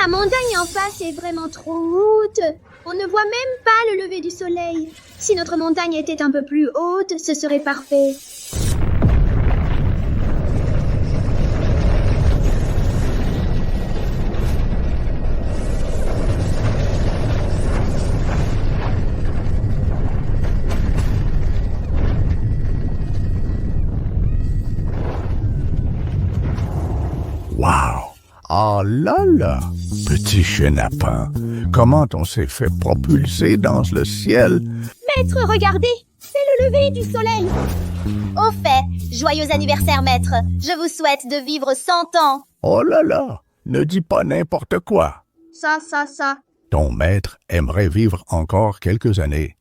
La montagne en face est vraiment trop haute. On ne voit même pas le lever du soleil. Si notre montagne était un peu plus haute, ce serait parfait. Wow! Ah là là! Petit chenapan, comment on s'est fait propulser dans le ciel? Maître, regardez! C'est le lever du soleil! Au fait, joyeux anniversaire, maître. Je vous souhaite de vivre 100 ans. Oh là là! Ne dis pas n'importe quoi! Ça. Ton maître aimerait vivre encore quelques années.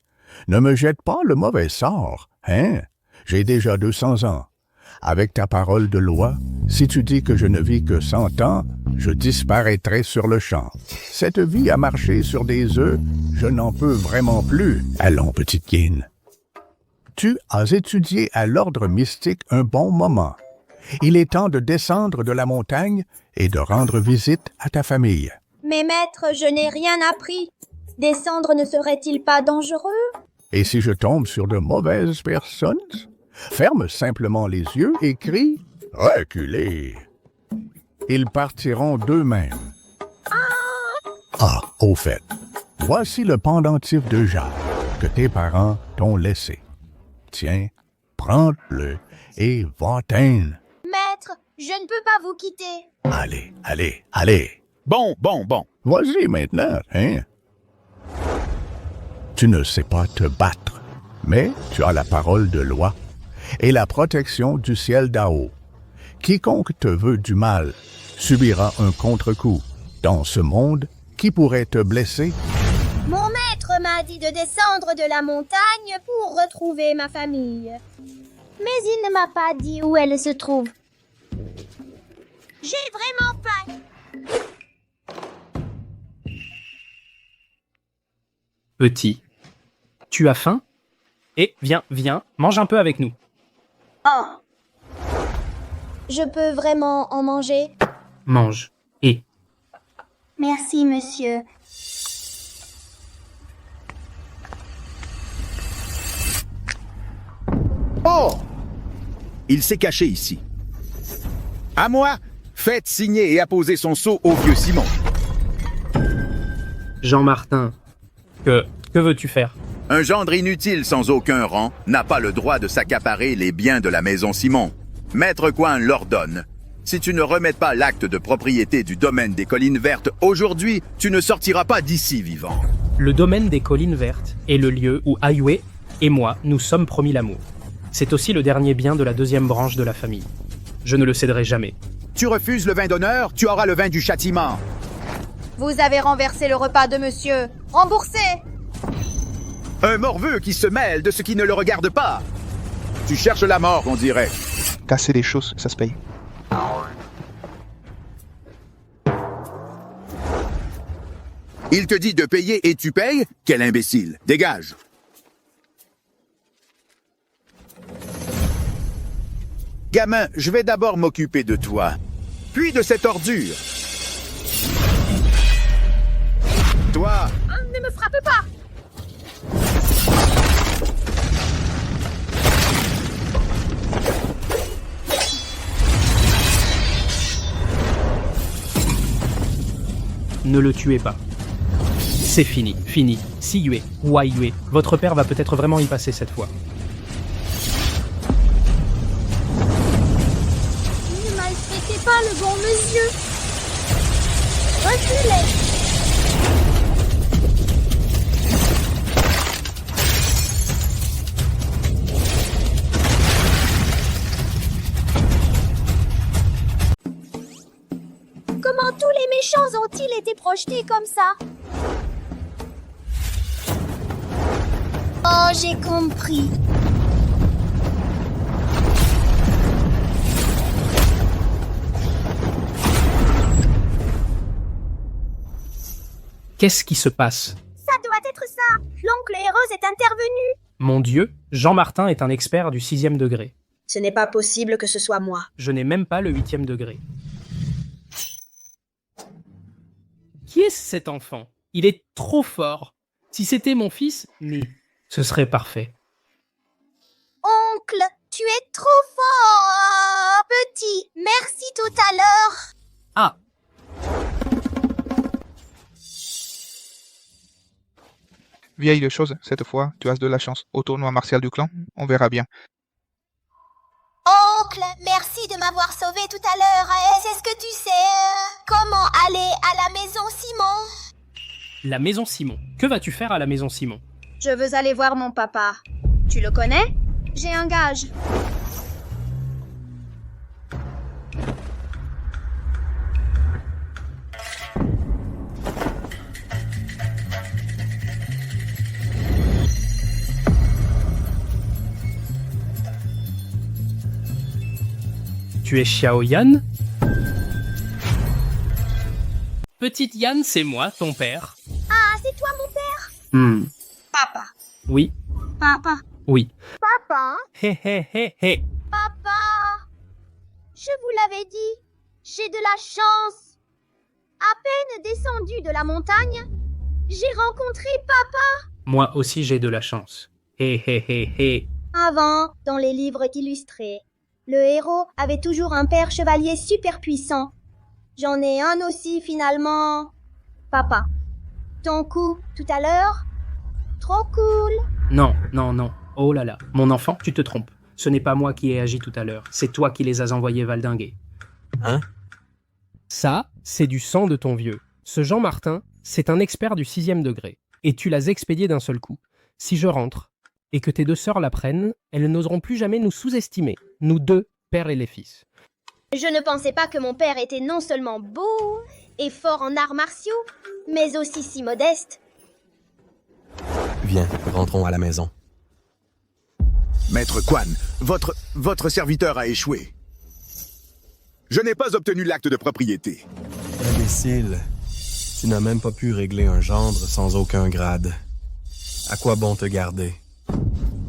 Ne me jette pas le mauvais sort, hein? J'ai déjà 200 ans. Avec ta parole de loi, si tu dis que je ne vis que 100 ans, je disparaîtrai sur le champ. Cette vie à marcher sur des œufs, je n'en peux vraiment plus. Allons, petite Guine. Tu as étudié à l'ordre mystique un bon moment. Il est temps de descendre de la montagne et de rendre visite à ta famille. Mais maître, je n'ai rien appris. Descendre ne serait-il pas dangereux? Et si je tombe sur de mauvaises personnes? Ferme simplement les yeux et crie « Reculez !» Ils partiront d'eux-mêmes. Ah, au fait, voici le pendentif de jade que tes parents t'ont laissé. Tiens, prends-le et va-t'en. Maître, je ne peux pas vous quitter. Allez. Bon. Vas-y maintenant, hein? Tu ne sais pas te battre, mais tu as la parole de loi et la protection du ciel d'Ao. Quiconque te veut du mal subira un contre-coup. Dans ce monde, qui pourrait te blesser? Mon maître m'a dit de descendre de la montagne pour retrouver ma famille. Mais il ne m'a pas dit où elle se trouve. J'ai vraiment faim. Petit, tu as faim? Et viens, mange un peu avec nous. Oh. Je peux vraiment en manger? Mange. Et Merci, monsieur. Oh! Il s'est caché ici. À moi, faites signer et apposer son sceau au vieux Simon. Jean-Martin, que veux-tu faire? Un gendre inutile sans aucun rang n'a pas le droit de s'accaparer les biens de la maison Simon. Maître Coin l'ordonne. Si tu ne remets pas l'acte de propriété du domaine des Collines Vertes aujourd'hui, tu ne sortiras pas d'ici vivant. Le domaine des Collines Vertes est le lieu où Aiwé et moi nous sommes promis l'amour. C'est aussi le dernier bien de la deuxième branche de la famille. Je ne le céderai jamais. Tu refuses le vin d'honneur, tu auras le vin du châtiment. Vous avez renversé le repas de monsieur. Remboursez! Un morveux qui se mêle de ce qui ne le regarde pas. Tu cherches la mort, on dirait. Casser les choses, ça se paye. Il te dit de payer et tu payes? Quel imbécile! Dégage! Gamin, je vais d'abord m'occuper de toi, puis de cette ordure. Toi, Ne me frappe pas! Ne le tuez pas. C'est fini. Si Yue, Wai Yue, votre père va peut-être vraiment y passer cette fois. Ne maltraitez pas le bon monsieur. Reculez. Comment tous les méchants ont-ils été projetés comme ça? Oh, j'ai compris. Qu'est-ce qui se passe? Ça doit être ça. L'oncle Heureuse est intervenu. Mon Dieu, Jean-Martin est un expert du 6e degré. Ce n'est pas possible que ce soit moi. Je n'ai même pas le 8e degré. Qui est cet enfant? Il est trop fort. Si c'était mon fils, mais ce serait parfait. Oncle, tu es trop fort, petit. Merci tout à l'heure. Ah, Vieille de chose, cette fois, tu as de la chance. Au tournoi martial du clan, on verra bien. Oncle, merci de m'avoir sauvé tout à l'heure. C'est ce que tu sais. Comment aller à la maison Simon? la maison Simon. Que vas-tu faire à la maison Simon? Je veux aller voir mon papa. Tu le connais? J'ai un gage. Tu es Xiao Yan? Petite Yan, c'est moi, ton père. Ah, c'est toi mon père? Papa. Oui, Papa. oui. Papa? Hé hé hé hé. Papa? Je vous l'avais dit, j'ai de la chance. À peine descendu de la montagne, j'ai rencontré papa. Moi aussi j'ai de la chance. Hé hé hé hé. Avant, dans les livres illustrés, le héros avait toujours un père chevalier super puissant. J'en ai un aussi finalement. Papa. Ton coup tout à l'heure? Trop cool. Non, non, non. Oh là là. Mon enfant, tu te trompes. Ce n'est pas moi qui ai agi tout à l'heure. C'est toi qui les as envoyés valdinguer. Hein? Ça, c'est du sang de ton vieux. Ce Jean Martin, c'est un expert du 6e degré. Et tu l'as expédié d'un seul coup. Si je rentre, et que tes deux sœurs l'apprennent, elles n'oseront plus jamais nous sous-estimer. Nous deux, père et les fils. Je ne pensais pas que mon père était non seulement beau et fort en arts martiaux, mais aussi si modeste. Viens, rentrons à la maison. Maître Quan, votre serviteur a échoué. Je n'ai pas obtenu l'acte de propriété. Imbécile, tu n'as même pas pu régler un gendre sans aucun grade. À quoi bon te garder?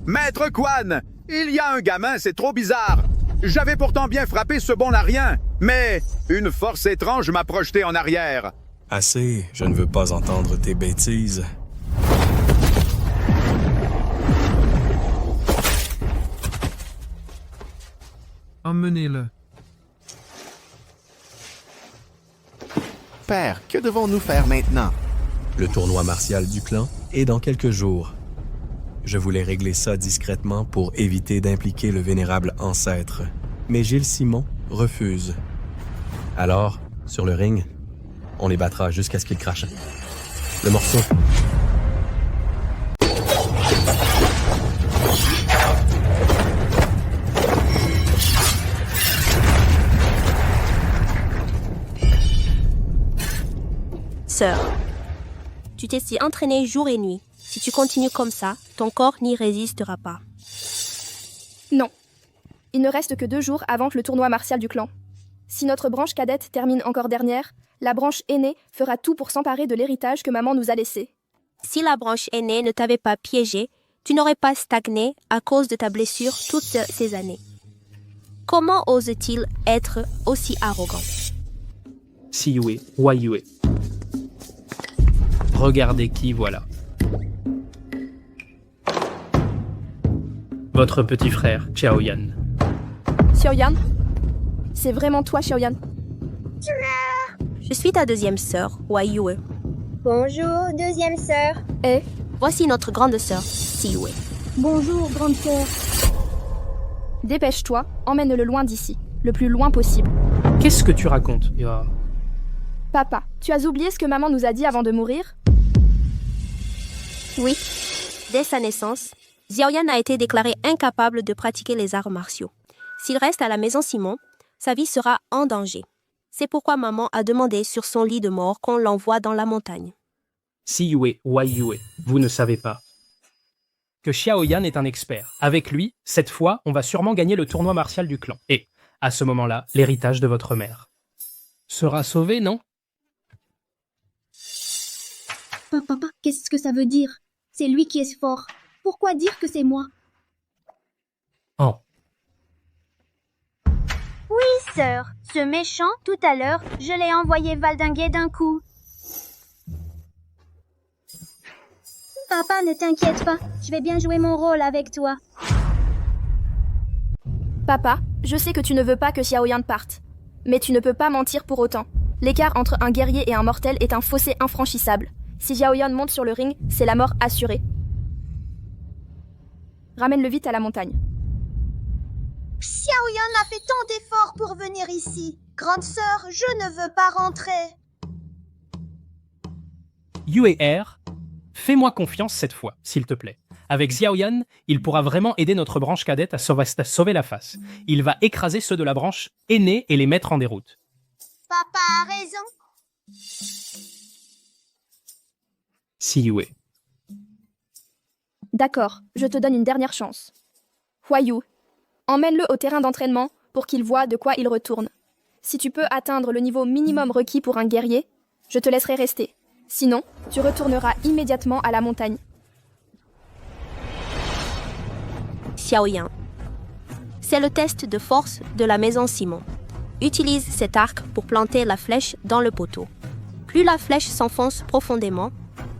Maître Quan, il y a un gamin, c'est trop bizarre. J'avais pourtant bien frappé ce bon larien, mais une force étrange m'a projeté en arrière. Assez, je ne veux pas entendre tes bêtises. Emmenez-le. Père, que devons-nous faire maintenant? Le tournoi martial du clan est dans quelques jours. Je voulais régler ça discrètement pour éviter d'impliquer le vénérable ancêtre. Mais Gilles Simon refuse. Alors, sur le ring, on les battra jusqu'à ce qu'ils crachent. Le morceau. Sœur, tu t'es si entraînée jour et nuit. Si tu continues comme ça, ton corps n'y résistera pas. Non. Il ne reste que 2 jours avant le tournoi martial du clan. Si notre branche cadette termine encore dernière, la branche aînée fera tout pour s'emparer de l'héritage que maman nous a laissé. Si la branche aînée ne t'avait pas piégé, tu n'aurais pas stagné à cause de ta blessure toutes ces années. Comment ose-t-il être aussi arrogant? Si Yue, Wai Yue. Regardez qui voilà. Votre petit frère, Xiao Yan. Xiaoyan? C'est vraiment toi, Xiaoyan? Je suis ta deuxième sœur, Wai Yue. Bonjour, deuxième sœur. Et Voici notre grande sœur, Si Yue. Bonjour, grande sœur. dépêche-toi, emmène-le loin d'ici, le plus loin possible. Qu'est-ce que tu racontes, Ira? Papa, tu as oublié ce que maman nous a dit avant de mourir? Oui. Dès sa naissance, Xiaoyan a été déclaré incapable de pratiquer les arts martiaux. S'il reste à la maison Simon, sa vie sera en danger. C'est pourquoi maman a demandé sur son lit de mort qu'on l'envoie dans la montagne. Si Yue, Wai Yue, vous ne savez pas que Xiao Yan est un expert. Avec lui, cette fois, on va sûrement gagner le tournoi martial du clan. Et, à ce moment-là, l'héritage de votre mère sera sauvé, non? Papa, qu'est-ce que ça veut dire? C'est lui qui est fort. Pourquoi dire que c'est moi? Oh. Oui, sœur. Ce méchant, tout à l'heure, je l'ai envoyé valdinguer d'un coup. Papa, ne t'inquiète pas, je vais bien jouer mon rôle avec toi. Papa, je sais que tu ne veux pas que Xiaoyan parte. Mais tu ne peux pas mentir pour autant. L'écart entre un guerrier et un mortel est un fossé infranchissable. Si Xiaoyan monte sur le ring, c'est la mort assurée. Ramène-le vite à la montagne. Xiaoyan a fait tant d'efforts pour venir ici. Grande sœur, je ne veux pas rentrer. Yue R, fais-moi confiance cette fois, s'il te plaît. Avec Xiaoyan, il pourra vraiment aider notre branche cadette à sauver la face. Il va écraser ceux de la branche aînée et les mettre en déroute. Papa a raison. Si Yue. D'accord, je te donne une dernière chance. Huayu, emmène-le au terrain d'entraînement pour qu'il voie de quoi il retourne. Si tu peux atteindre le niveau minimum requis pour un guerrier, je te laisserai rester. Sinon, tu retourneras immédiatement à la montagne. Xiaoyan. C'est le test de force de la maison Simon. Utilise cet arc pour planter la flèche dans le poteau. Plus la flèche s'enfonce profondément,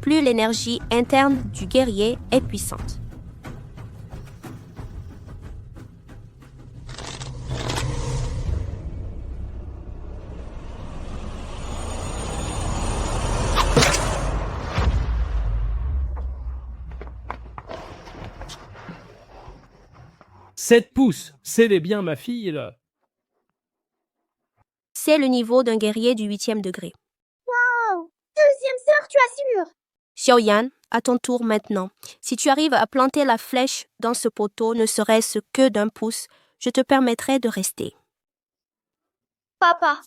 plus l'énergie interne du guerrier est puissante. « 7 pouces, c'est bien ma fille, là. » C'est le niveau d'un guerrier du 8e degré. Wow! Deuxième sœur, tu assures! Xiaoyan, à ton tour maintenant. Si tu arrives à planter la flèche dans ce poteau, ne serait-ce que d'1 pouce, je te permettrai de rester. Papa,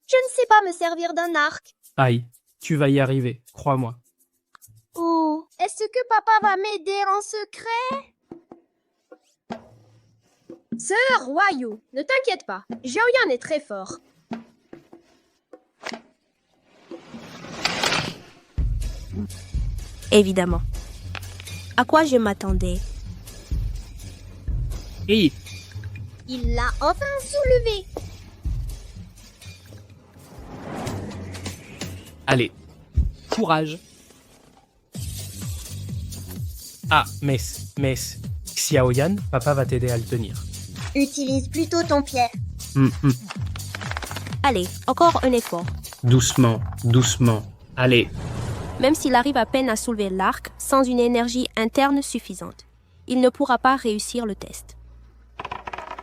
je ne sais pas me servir d'un arc. Aïe, tu vas y arriver, crois-moi. Oh, est-ce que papa va m'aider en secret? Sœur Huayu, ne t'inquiète pas, Xiaoyan est très fort. Évidemment. À quoi je m'attendais? Et Il l'a enfin soulevé. allez, courage. Ah, Mess, Xiaoyan, papa va t'aider à le tenir. Utilise plutôt ton pied. Allez, encore un effort. Doucement, allez. Même s'il arrive à peine à soulever l'arc sans une énergie interne suffisante, il ne pourra pas réussir le test.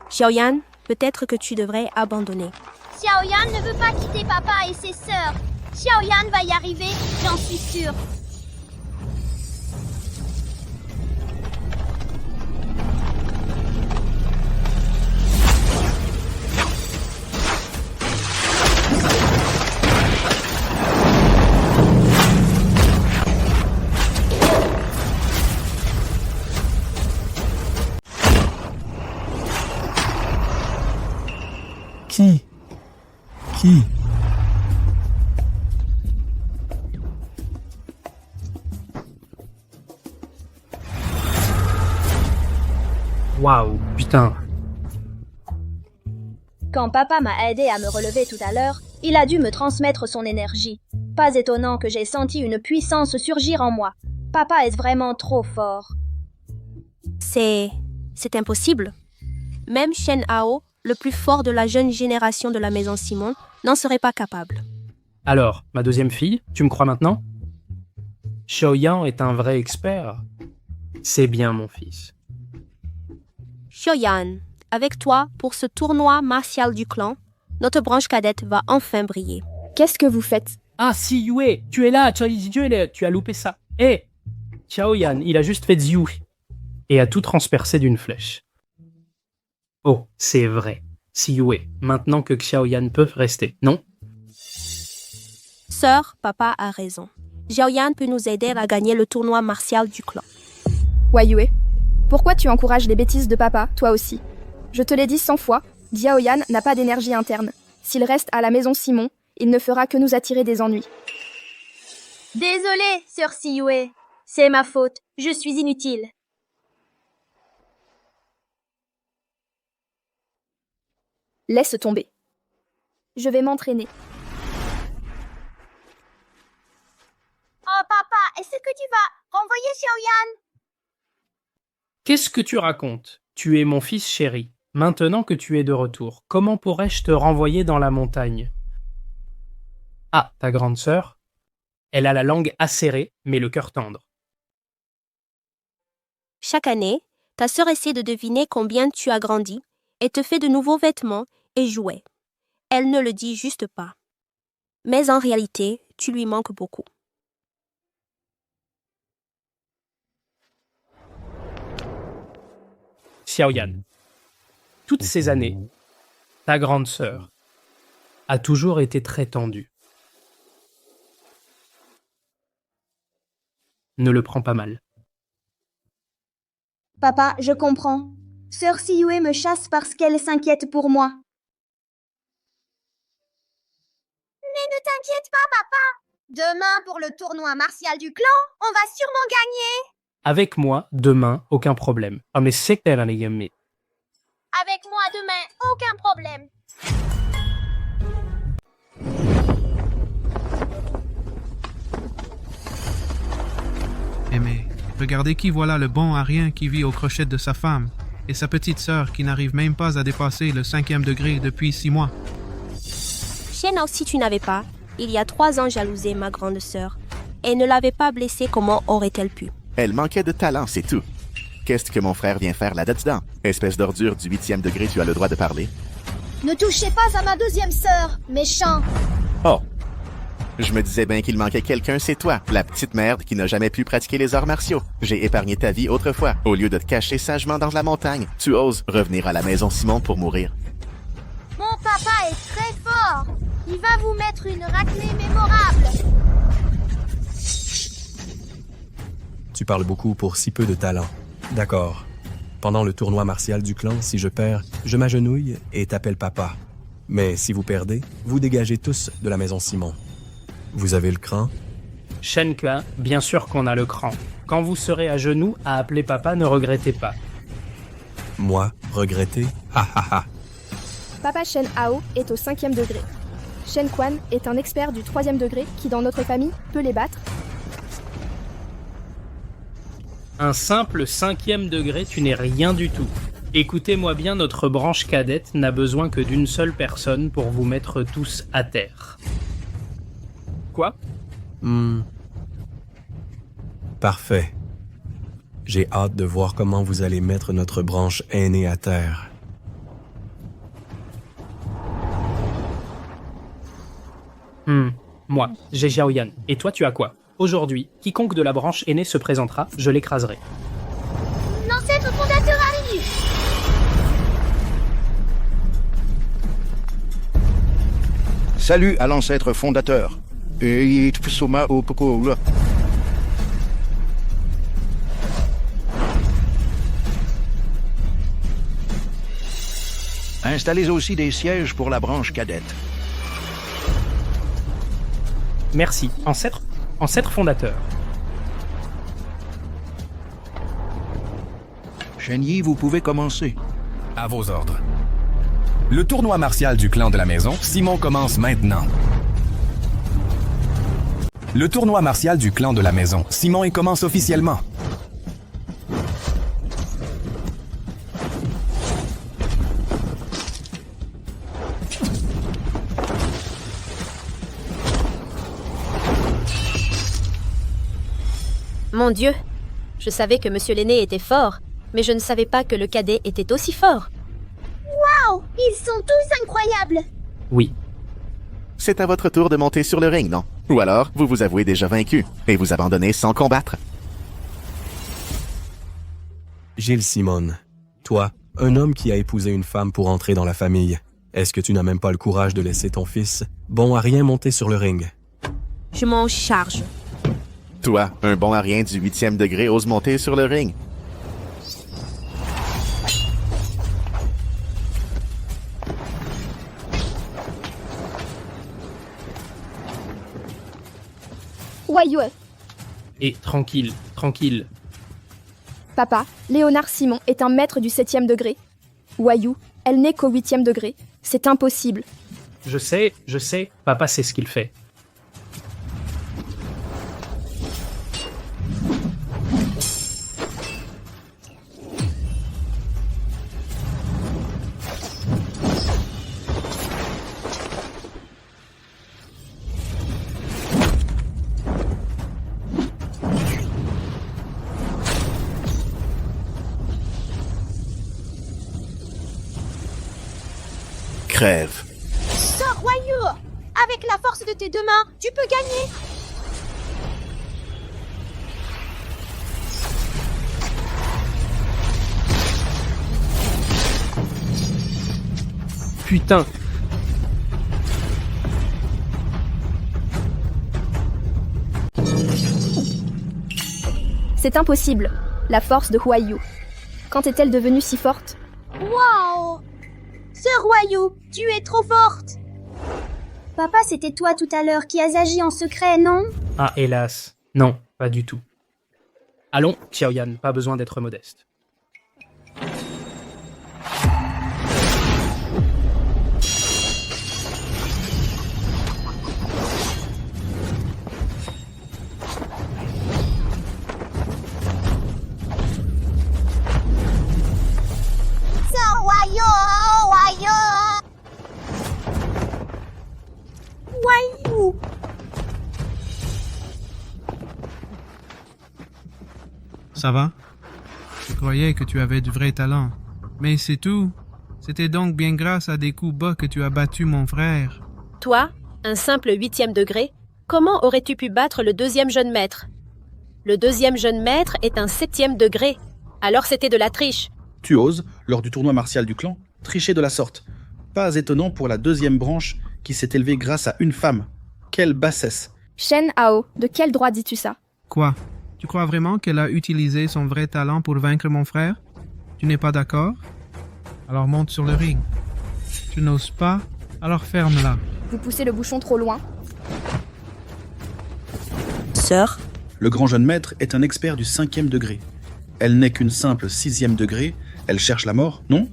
Xiaoyan, peut-être que tu devrais abandonner. Xiaoyan ne veut pas quitter papa et ses sœurs. Xiaoyan va y arriver, j'en suis sûre. Qui? Waouh, putain. Quand papa m'a aidé à me relever tout à l'heure, il a dû me transmettre son énergie. Pas étonnant que j'ai senti une puissance surgir en moi. Papa est vraiment trop fort. C'est impossible. Même Shen Hao, le plus fort de la jeune génération de la maison Simon, n'en serait pas capable. Alors, ma deuxième fille, tu me crois maintenant? Xiaoyan est un vrai expert. C'est bien, mon fils. Xiaoyan, avec toi, pour ce tournoi martial du clan, notre branche cadette va enfin briller. Qu'est-ce que vous faites? Ah, si, Yue, tu es là, tu as loupé ça. Hé, Xiaoyan, il a juste fait Ziu et a tout transpercé d'une flèche. Oh, c'est vrai. Si Yue, maintenant que Xiaoyan peut rester, non? Sœur, papa a raison. Xiaoyan peut nous aider à gagner le tournoi martial du clan. Huayu, pourquoi tu encourages les bêtises de papa, toi aussi? Je te l'ai dit 100 fois, Xiaoyan n'a pas d'énergie interne. S'il reste à la maison Simon, il ne fera que nous attirer des ennuis. Désolée, sœur Siyue. C'est ma faute. Je suis inutile. Laisse tomber. Je vais m'entraîner. Oh papa, est-ce que tu vas renvoyer Xiaoyan. Qu'est-ce que tu racontes? Tu es mon fils chéri. Maintenant que tu es de retour, comment pourrais-je te renvoyer dans la montagne? Ah, ta grande sœur? Elle a la langue acérée, mais le cœur tendre. Chaque année, ta sœur essaie de deviner combien tu as grandi et te fait de nouveaux vêtements et jouets. Elle ne le dit juste pas. Mais en réalité, tu lui manques beaucoup. Xiaoyan, toutes ces années, ta grande sœur a toujours été très tendue. Ne le prends pas mal. Papa, je comprends. Sœur Siyue me chasse parce qu'elle s'inquiète pour moi. Mais ne t'inquiète pas, papa. Demain, pour le tournoi martial du clan, on va sûrement gagner. Avec moi, demain, aucun problème. Ah, mais c'est que t'es là, les gars, mais... Avec moi demain, aucun problème. Mais regardez qui voilà le bon à rien qui vit aux crochettes de sa femme, et sa petite sœur qui n'arrive même pas à dépasser le 5e degré depuis 6 mois. Shen aussi tu n'avais pas, il y a 3 ans jalousé ma grande sœur, et ne l'avait pas blessée, comment aurait-elle pu? Elle manquait de talent, c'est tout. Qu'est-ce que mon frère vient faire là-dedans? Espèce d'ordure du 8e degré, tu as le droit de parler. Ne touchez pas à ma deuxième sœur, méchant. Oh! Je me disais bien qu'il manquait quelqu'un, c'est toi, la petite merde qui n'a jamais pu pratiquer les arts martiaux. J'ai épargné ta vie autrefois. Au lieu de te cacher sagement dans la montagne, tu oses revenir à la maison Simon pour mourir. Mon papa est très fort. Il va vous mettre une raclée mémorable. Tu parles beaucoup pour si peu de talent. D'accord. Pendant le tournoi martial du clan, si je perds, je m'agenouille et t'appelle papa. Mais si vous perdez, vous dégagez tous de la maison Simon. Vous avez le cran? Shenka, bien sûr qu'on a le cran. Quand vous serez à genoux à appeler papa, ne regrettez pas. Moi, regretter? Ha ha ha! Papa Shen Hao est au 5e degré. Shen Quan est un expert du 3e degré qui, dans notre famille, peut les battre. Un simple 5e degré, tu n'es rien du tout. Écoutez-moi bien, notre branche cadette n'a besoin que d'une seule personne pour vous mettre tous à terre. Quoi? Parfait. J'ai hâte de voir comment vous allez mettre notre branche aînée à terre. Moi, j'ai Xiaoyan. Et toi, tu as quoi? Aujourd'hui, quiconque de la branche aînée se présentera, je l'écraserai. L'ancêtre fondateur arrive. Salut à l'ancêtre fondateur. Installez aussi des sièges pour la branche cadette. Merci, ancêtre fondateur. Shenyi, vous pouvez commencer. À vos ordres. Le tournoi martial du clan de la maison, Simon commence maintenant. Le tournoi martial du clan de la maison, Simon y commence officiellement. Mon Dieu, je savais que Monsieur l'aîné était fort, mais je ne savais pas que le cadet était aussi fort. Waouh, ils sont tous incroyables. Oui. C'est à votre tour de monter sur le ring, non? Ou alors, vous vous avouez déjà vaincu et vous abandonnez sans combattre. Gilles Simon, toi, un homme qui a épousé une femme pour entrer dans la famille, est-ce que tu n'as même pas le courage de laisser ton fils, bon à rien, monter sur le ring? Je m'en charge. Toi, un bon à rien du 8e degré, ose monter sur le ring. Waiyue. Et tranquille, tranquille. Papa, Léonard Simon est un maître du 7e degré. Waiyue, elle n'est qu'au 8e degré. C'est impossible. Je sais, papa sait ce qu'il fait. crève. Sœur Huayu, avec la force de tes deux mains, tu peux gagner. Putain. C'est impossible. La force de Huayu. Quand est-elle devenue si forte? Waouh! Sœur Huayu, tu es trop forte. Papa, c'était toi tout à l'heure qui as agi en secret, non? Ah, hélas. Non, pas du tout. Allons, Xiaoyan, pas besoin d'être modeste. Sœur Huayu, Huayu. Ça va? Je croyais que tu avais du vrai talent. Mais c'est tout. C'était donc bien grâce à des coups bas que tu as battu mon frère. Toi, un simple 8e degré, comment aurais-tu pu battre le 2e jeune maître? Le 2e jeune maître est un 7e degré. Alors c'était de la triche. Tu oses, lors du tournoi martial du clan, tricher de la sorte. Pas étonnant pour la 2e branche qui s'est élevée grâce à une femme. Quelle bassesse! Shen Hao, de quel droit dis-tu ça? Quoi? Tu crois vraiment qu'elle a utilisé son vrai talent pour vaincre mon frère? Tu n'es pas d'accord? Alors monte sur le ring. Tu n'oses pas? Alors ferme-la. Vous poussez le bouchon trop loin. Sœur, Le grand jeune maître est un expert du 5e degré. Elle n'est qu'une simple 6e degré. Elle cherche la mort, non?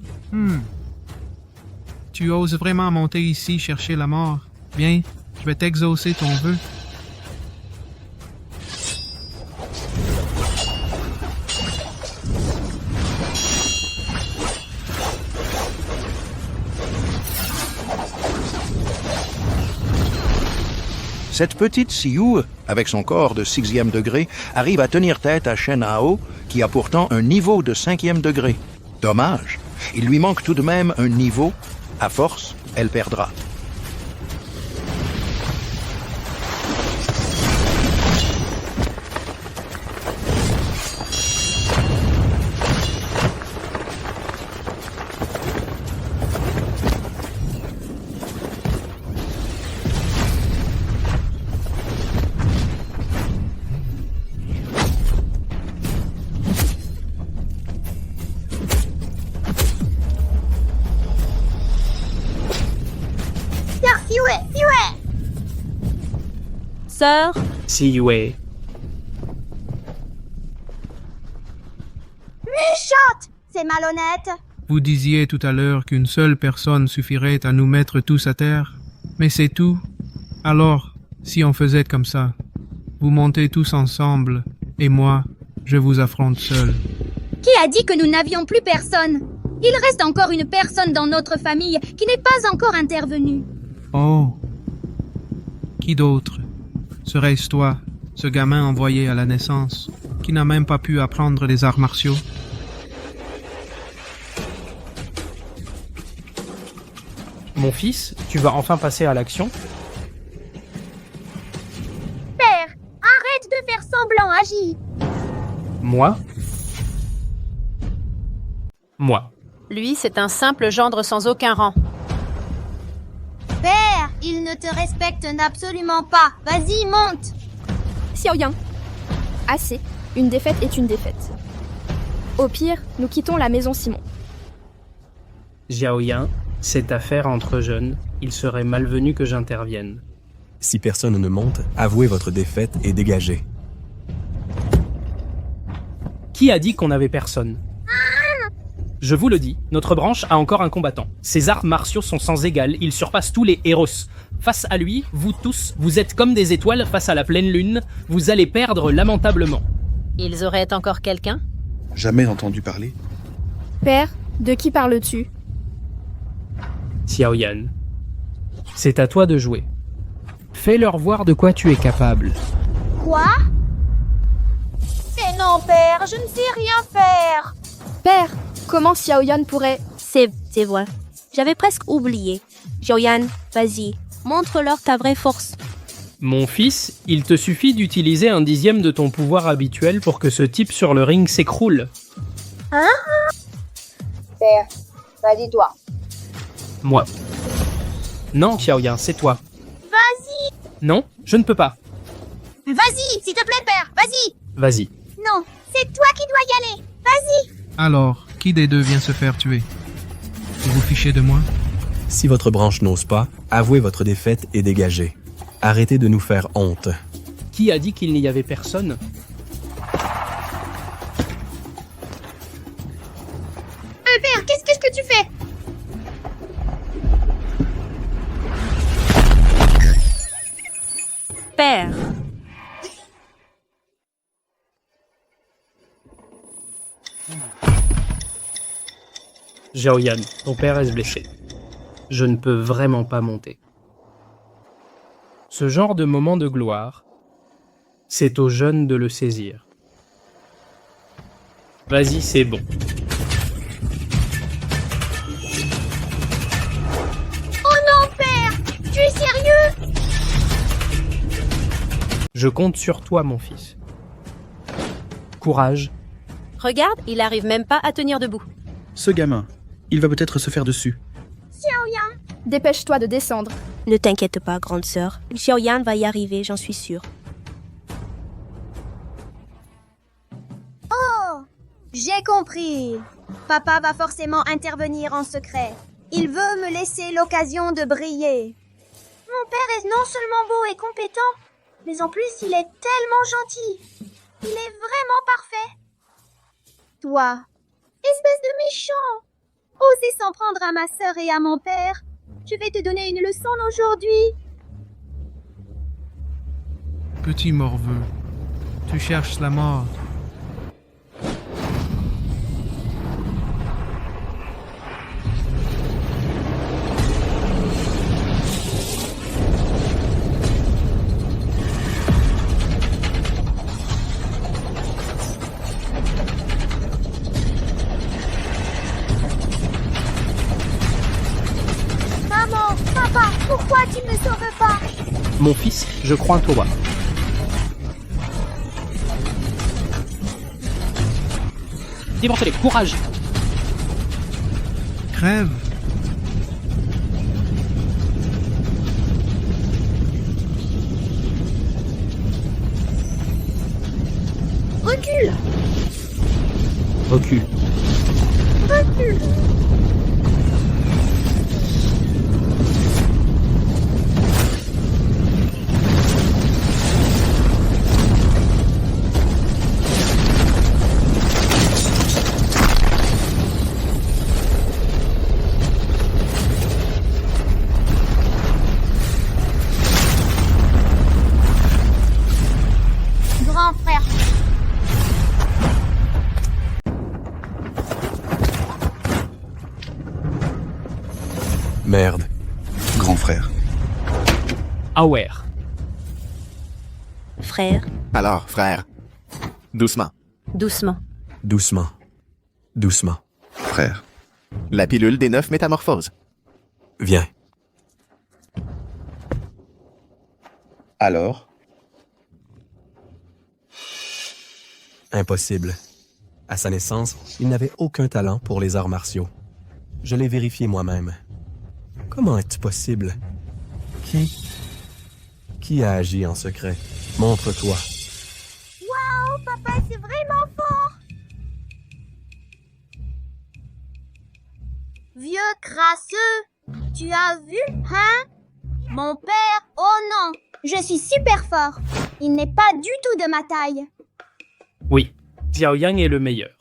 Tu oses vraiment monter ici chercher la mort? Viens, je vais t'exaucer ton vœu. Cette petite Xiyu, avec son corps de 6e degré, arrive à tenir tête à Shen Hao, qui a pourtant un niveau de 5e degré. Dommage. Il lui manque tout de même un niveau. À force, elle perdra. Sœur, Si Yue. Méchante! C'est malhonnête. Vous disiez tout à l'heure qu'une seule personne suffirait à nous mettre tous à terre. Mais c'est tout. Alors, si on faisait comme ça, vous montez tous ensemble, et moi, je vous affronte seul. Qui a dit que nous n'avions plus personne? Il reste encore une personne dans notre famille qui n'est pas encore intervenue. Oh. Qui d'autre? Serait-ce toi, ce gamin envoyé à la naissance, qui n'a même pas pu apprendre les arts martiaux? Mon fils, tu vas enfin passer à l'action? Père, arrête de faire semblant, agis. Moi? Moi. lui, c'est un simple gendre sans aucun rang. Père, il ne te respecte absolument pas. Vas-y, monte. Xiaoyan. Assez. Une défaite est une défaite. Au pire, nous quittons la maison Simon. Xiaoyan, cette affaire entre jeunes, il serait malvenu que j'intervienne. Si personne ne monte, avouez votre défaite et dégagez. Qui a dit qu'on n'avait personne? Je vous le dis, notre branche a encore un combattant. Ses arts martiaux sont sans égal, il surpasse tous les héros. Face à lui, vous tous, vous êtes comme des étoiles face à la pleine lune, vous allez perdre lamentablement. Ils auraient encore quelqu'un? Jamais entendu parler. Père, de qui parles-tu? Xiaoyan, c'est à toi de jouer. Fais-leur voir de quoi tu es capable. Quoi? Mais non, père, je ne sais rien faire. Père, comment Xiaoyan pourrait... C'est vrai. J'avais presque oublié. Xiaoyan, vas-y, montre-leur ta vraie force. Mon fils, il te suffit d'utiliser 1/10 de ton pouvoir habituel pour que ce type sur le ring s'écroule. Hein? Père, vas-y toi. Moi. Non, Xiaoyan, c'est toi. Vas-y. Non, je ne peux pas. Vas-y, s'il te plaît, père. Vas-y. Vas-y. Non, c'est toi qui dois y aller. Vas-y. Alors, qui des deux vient se faire tuer? Vous vous fichez de moi? Si votre branche n'ose pas, avouez votre défaite et dégagez. Arrêtez de nous faire honte. Qui a dit qu'il n'y avait personne? Père, qu'est-ce que tu fais? Père. Xiaoyan, ton père est blessé. Je ne peux vraiment pas monter. Ce genre de moment de gloire, c'est aux jeunes de le saisir. Vas-y, c'est bon. Oh non, père! Tu es sérieux? Je compte sur toi, mon fils. Courage. Regarde, il arrive même pas à tenir debout. Ce gamin, il va peut-être se faire dessus. Xiaoyan! Dépêche-toi de descendre. Ne t'inquiète pas, grande sœur. Xiaoyan va y arriver, j'en suis sûre. Oh, j'ai compris. Papa va forcément intervenir en secret. Il veut me laisser l'occasion de briller. Mon père est non seulement beau et compétent, mais en plus il est tellement gentil. Il est vraiment parfait. Toi, Espèce de méchant! Oser s'en prendre à ma sœur et à mon père. Je vais te donner une leçon aujourd'hui. Petit morveux, tu cherches la mort. Maman, papa, pourquoi tu ne me sauves pas? Mon fils, je crois en toi. Déportez-les, courage! Crève! Recule! Recule. Recule! Grand frère. Merde. Grand frère. Aware. Frère, Alors, frère. Doucement. Doucement. Doucement. Doucement. Frère. La pilule des 9 métamorphoses. Viens. Alors? Impossible. À sa naissance, il n'avait aucun talent pour les arts martiaux. Je l'ai vérifié moi-même. Comment est-ce possible? Qui a agi en secret? Montre-toi. Waouh, papa, c'est vraiment fort. vieux crasseux, tu as vu, hein? Mon père, oh non, je suis super fort. Il n'est pas du tout de ma taille. Oui, Xiaoyan est le meilleur.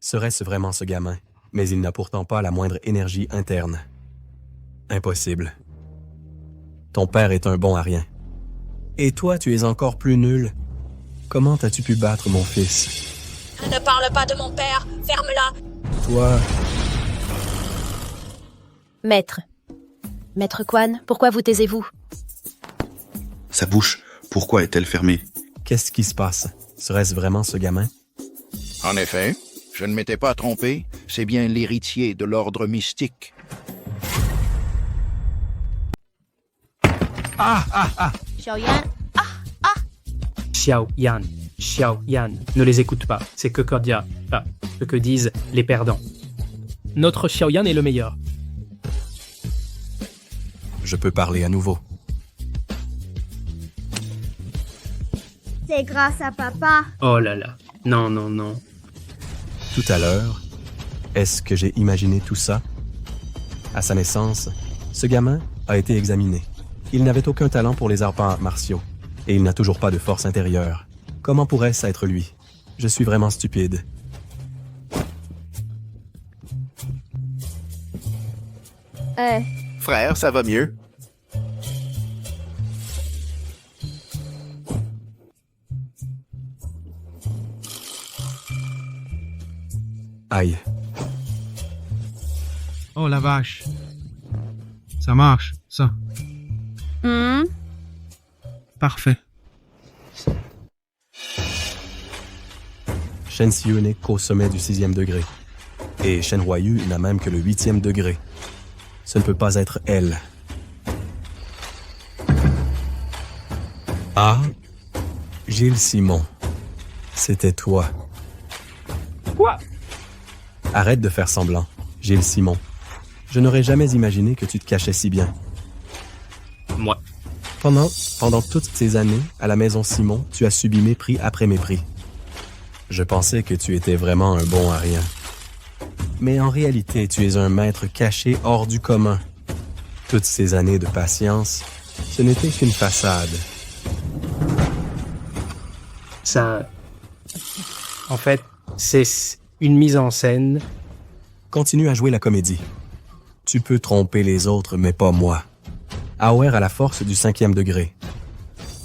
Serait-ce vraiment ce gamin? Mais il n'a pourtant pas la moindre énergie interne. Impossible. Ton père est un bon à rien. Et toi, tu es encore plus nul. Comment as-tu pu battre mon fils? Ne parle pas de mon père, ferme-la. Toi... Maître. Maître Quan, pourquoi vous taisez-vous? Sa bouche, pourquoi est-elle fermée? Qu'est-ce qui se passe? Serait-ce vraiment ce gamin? En effet, Je ne m'étais pas trompé, c'est bien l'héritier de l'ordre mystique. Xiaoyan, Xiao Yan, ne les écoute pas, c'est que ce que disent les perdants. Notre Xiao Yan est le meilleur. Je peux parler à nouveau. C'est grâce à papa. Oh là là, non. Tout à l'heure, est-ce que j'ai imaginé tout ça? À sa naissance, ce gamin a été examiné. Il n'avait aucun talent pour les arts martiaux, et il n'a toujours pas de force intérieure. Comment pourrait-ce être lui? Je suis vraiment stupide. Frère, ça va mieux? Aïe. Oh la vache. Ça marche, ça. Parfait. Shen Xiu n'est qu'au sommet du 6e degré. Et Shen Huayu n'a même que le 8e degré. Ce ne peut pas être elle. Ah, Gilles Simon. C'était toi. Quoi? Arrête de faire semblant, Gilles Simon. Je n'aurais jamais imaginé que tu te cachais si bien. Moi. Pendant toutes ces années, à la maison Simon, tu as subi mépris après mépris. Je pensais que tu étais vraiment un bon à rien. Mais en réalité, tu es un maître caché hors du commun. Toutes ces années de patience, ce n'était qu'une façade. Ça... En fait, c'est une mise en scène. Continue à jouer la comédie. Tu peux tromper les autres, mais pas moi. Aoer a la force du 5e degré.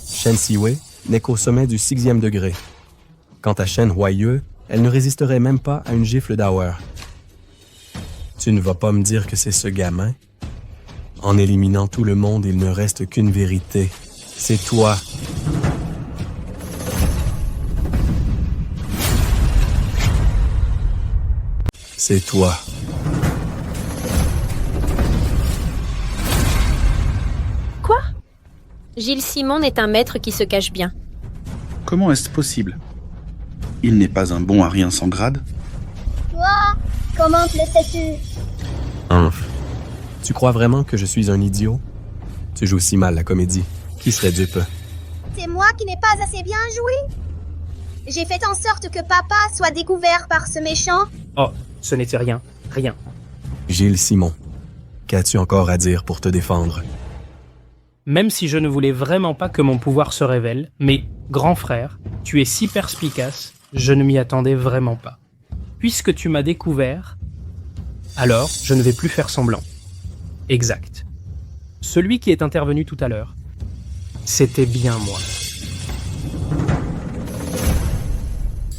Shen Siwei n'est qu'au sommet du 6e degré. Quant à Shen Huayu, elle ne résisterait même pas à une gifle d'Aoer. Tu ne vas pas me dire que c'est ce gamin? En éliminant tout le monde, il ne reste qu'une vérité. C'est toi. C'est toi. Quoi? Gilles Simon est un maître qui se cache bien. Comment est-ce possible? Il n'est pas un bon à rien sans grade? Toi, comment le sais-tu? Tu crois vraiment que je suis un idiot? Tu joues si mal la comédie. Qui serait dupe? C'est moi qui n'ai pas assez bien joué. J'ai fait en sorte que papa soit découvert par ce méchant. Oh, ce n'était rien. Rien. Gilles Simon, qu'as-tu encore à dire pour te défendre? Même si je ne voulais vraiment pas que mon pouvoir se révèle, mais, grand frère, tu es si perspicace, je ne m'y attendais vraiment pas. Puisque tu m'as découvert, alors je ne vais plus faire semblant. Exact. Celui qui est intervenu tout à l'heure, c'était bien moi.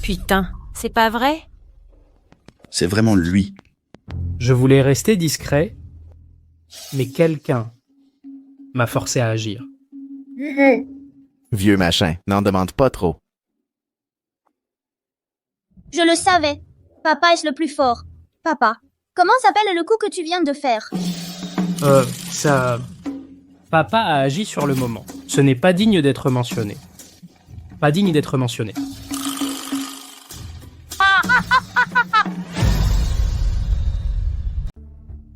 Putain, c'est pas vrai? C'est vraiment lui. Je voulais rester discret, mais quelqu'un m'a forcé à agir. Vieux machin, n'en demande pas trop. Je le savais. Papa est le plus fort. Papa, comment s'appelle le coup que tu viens de faire? Papa a agi sur le moment. Ce n'est pas digne d'être mentionné. Pas digne d'être mentionné.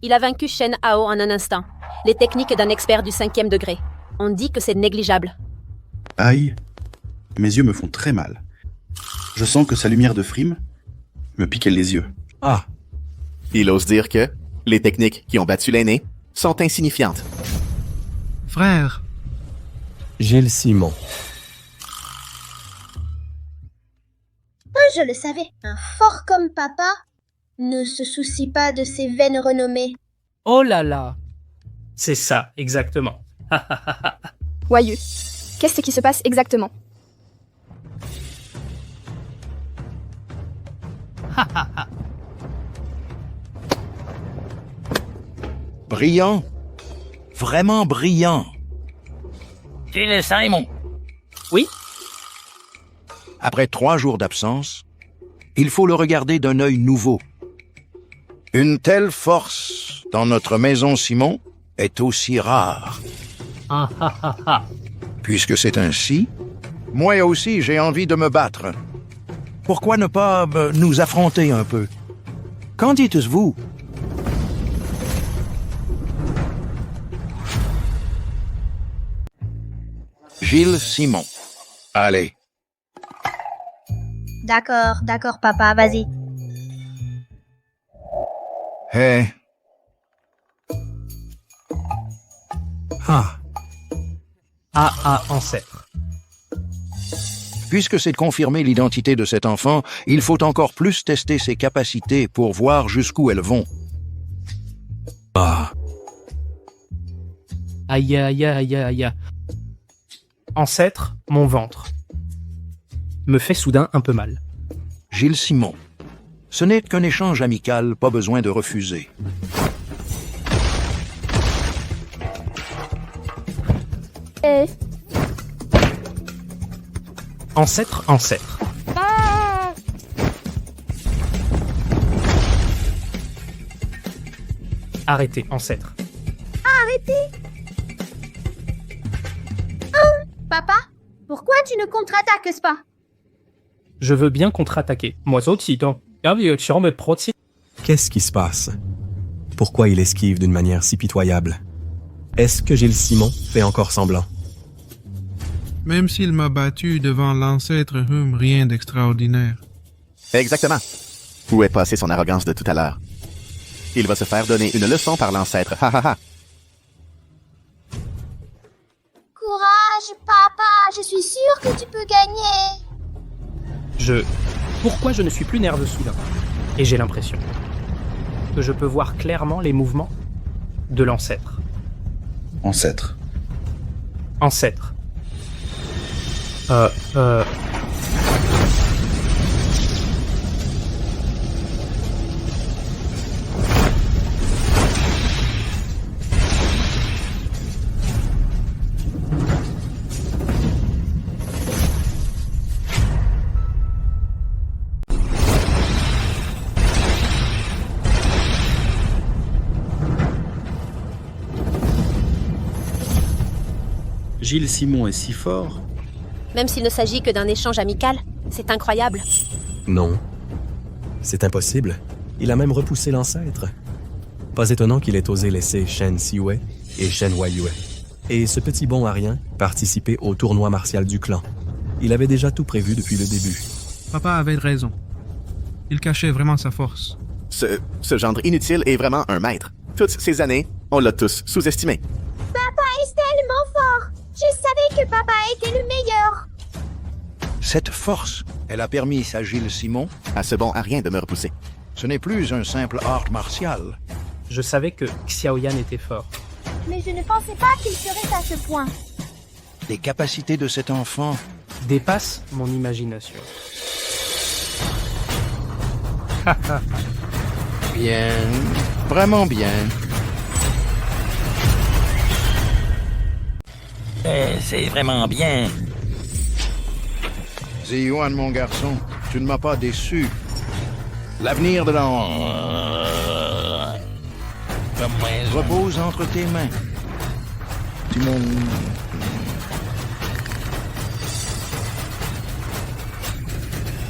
Il a vaincu Shen Hao en un instant. Les techniques d'un expert du 5e degré. On dit que c'est négligeable. Aïe, mes yeux me font très mal. Je sens que sa lumière de frime me piquait les yeux. Ah. Il ose dire que les techniques qui ont battu l'aîné sont insignifiantes. Frère. Gilles Simon. Je le savais. Un fort comme papa ne se soucie pas de ses vaines renommées. Oh là là! C'est ça, exactement. Huayu, qu'est-ce qui se passe exactement? Brillant. Vraiment brillant. Gilles Simon. Oui? Après 3 jours d'absence, il faut le regarder d'un œil nouveau. Une telle force dans notre maison Simon est aussi rare. Ah ah ah ah. Puisque c'est ainsi, moi aussi j'ai envie de me battre. Pourquoi ne pas nous affronter un peu? Qu'en dites-vous? Gilles Simon. Allez. D'accord, papa, vas-y. Hé. Ah. Ancêtre. Puisque c'est confirmer l'identité de cet enfant, il faut encore plus tester ses capacités pour voir jusqu'où elles vont. Ah. Aïe aïe aïe aïe. Ancêtre, mon ventre me fait soudain un peu mal. Gilles Simon. Ce n'est qu'un échange amical, pas besoin de refuser. Ancêtre. Ah! Arrêtez, ancêtre. Arrêtez! Papa, pourquoi tu ne contre-attaques pas? Je veux bien contre-attaquer. Moi aussi, donc. Qu'est-ce qui se passe? Pourquoi il esquive d'une manière si pitoyable? Est-ce que Gilles Simon fait encore semblant? Même s'il m'a battu devant l'ancêtre, rien d'extraordinaire. Exactement. Où est passée son arrogance de tout à l'heure? Il va se faire donner une leçon par l'ancêtre. Ha ha ha. Courage, papa, je suis sûre que tu peux gagner. Pourquoi je ne suis plus nerveux soudain? Et j'ai l'impression que je peux voir clairement les mouvements de l'ancêtre. Ancêtre. Ancêtre. Gilles Simon est si fort. Même s'il ne s'agit que d'un échange amical, c'est incroyable. Non. C'est impossible. Il a même repoussé l'ancêtre. Pas étonnant qu'il ait osé laisser Shen Siwei et Shen Waiyue. Et ce petit bon à rien participer au tournoi martial du clan. Il avait déjà tout prévu depuis le début. Papa avait raison. Il cachait vraiment sa force. Ce gendre inutile est vraiment un maître. Toutes ces années, on l'a tous sous-estimé. Papa est tellement fort. Je savais que papa était le meilleur. Cette force, elle a permis à Gilles Simon, à ce bon à rien de me repousser. Ce n'est plus un simple art martial. Je savais que Xiaoyan était fort. Mais je ne pensais pas qu'il serait à ce point. Les capacités de cet enfant dépassent mon imagination. Bien, vraiment bien. C'est vraiment bien. Ziyuan, mon garçon, tu ne m'as pas déçu. L'avenir de repose entre tes mains. Tu m'en...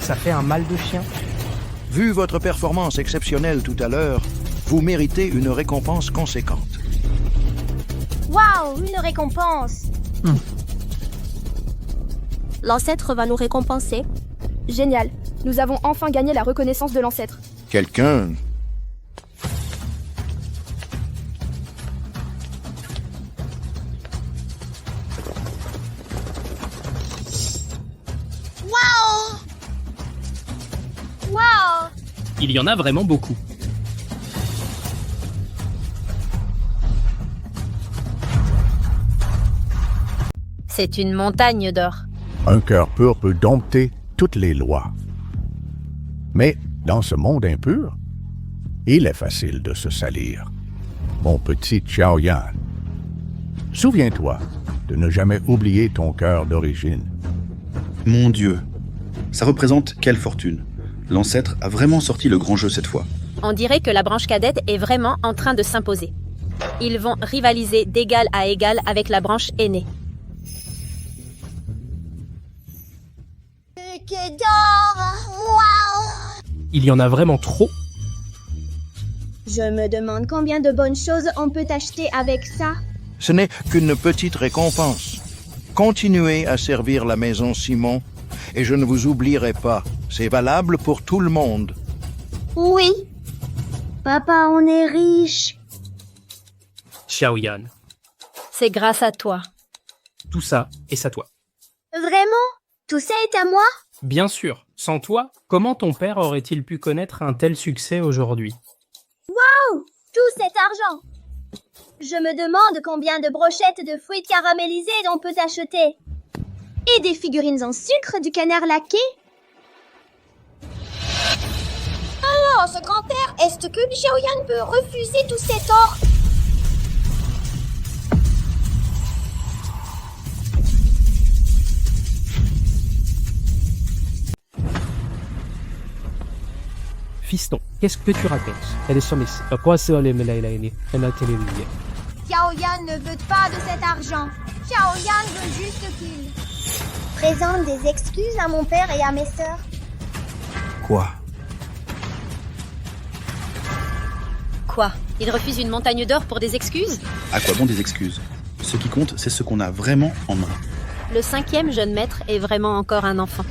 Ça fait un mal de chien. Vu votre performance exceptionnelle tout à l'heure, vous méritez une récompense conséquente. Waouh, une récompense! L'ancêtre va nous récompenser. Génial. Nous avons enfin gagné la reconnaissance de l'ancêtre. Quelqu'un... Waouh! Waouh! Il y en a vraiment beaucoup. C'est une montagne d'or. Un cœur pur peut dompter toutes les lois. Mais dans ce monde impur, il est facile de se salir. Mon petit Xiaoyan, souviens-toi de ne jamais oublier ton cœur d'origine. Mon Dieu, ça représente quelle fortune. L'ancêtre a vraiment sorti le grand jeu cette fois. On dirait que la branche cadette est vraiment en train de s'imposer. Ils vont rivaliser d'égal à égal avec la branche aînée. Il y en a vraiment trop. Je me demande combien de bonnes choses on peut acheter avec ça. Ce n'est qu'une petite récompense. Continuez à servir la maison Simon, et je ne vous oublierai pas. C'est valable pour tout le monde. Oui. Papa, on est riche. Xiaoyan, C'est grâce à toi. tout ça est à toi. Vraiment? Tout ça est à moi? Bien sûr, sans toi, comment ton père aurait-il pu connaître un tel succès aujourd'hui? Waouh! Tout cet argent! Je me demande combien de brochettes de fruits caramélisés on peut acheter. Et des figurines en sucre du canard laqué? Alors, ce grand-père, est-ce que Xiaoyan peut refuser tout cet or? Fiston, qu'est-ce que tu racontes? Xiaoyan ne veut pas de cet argent. Xiaoyan veut juste qu'il présente des excuses à mon père et à mes sœurs. Quoi? Quoi? Il refuse une montagne d'or pour des excuses? À quoi bon des excuses? Ce qui compte, c'est ce qu'on a vraiment en main. Le 5e jeune maître est vraiment encore un enfant.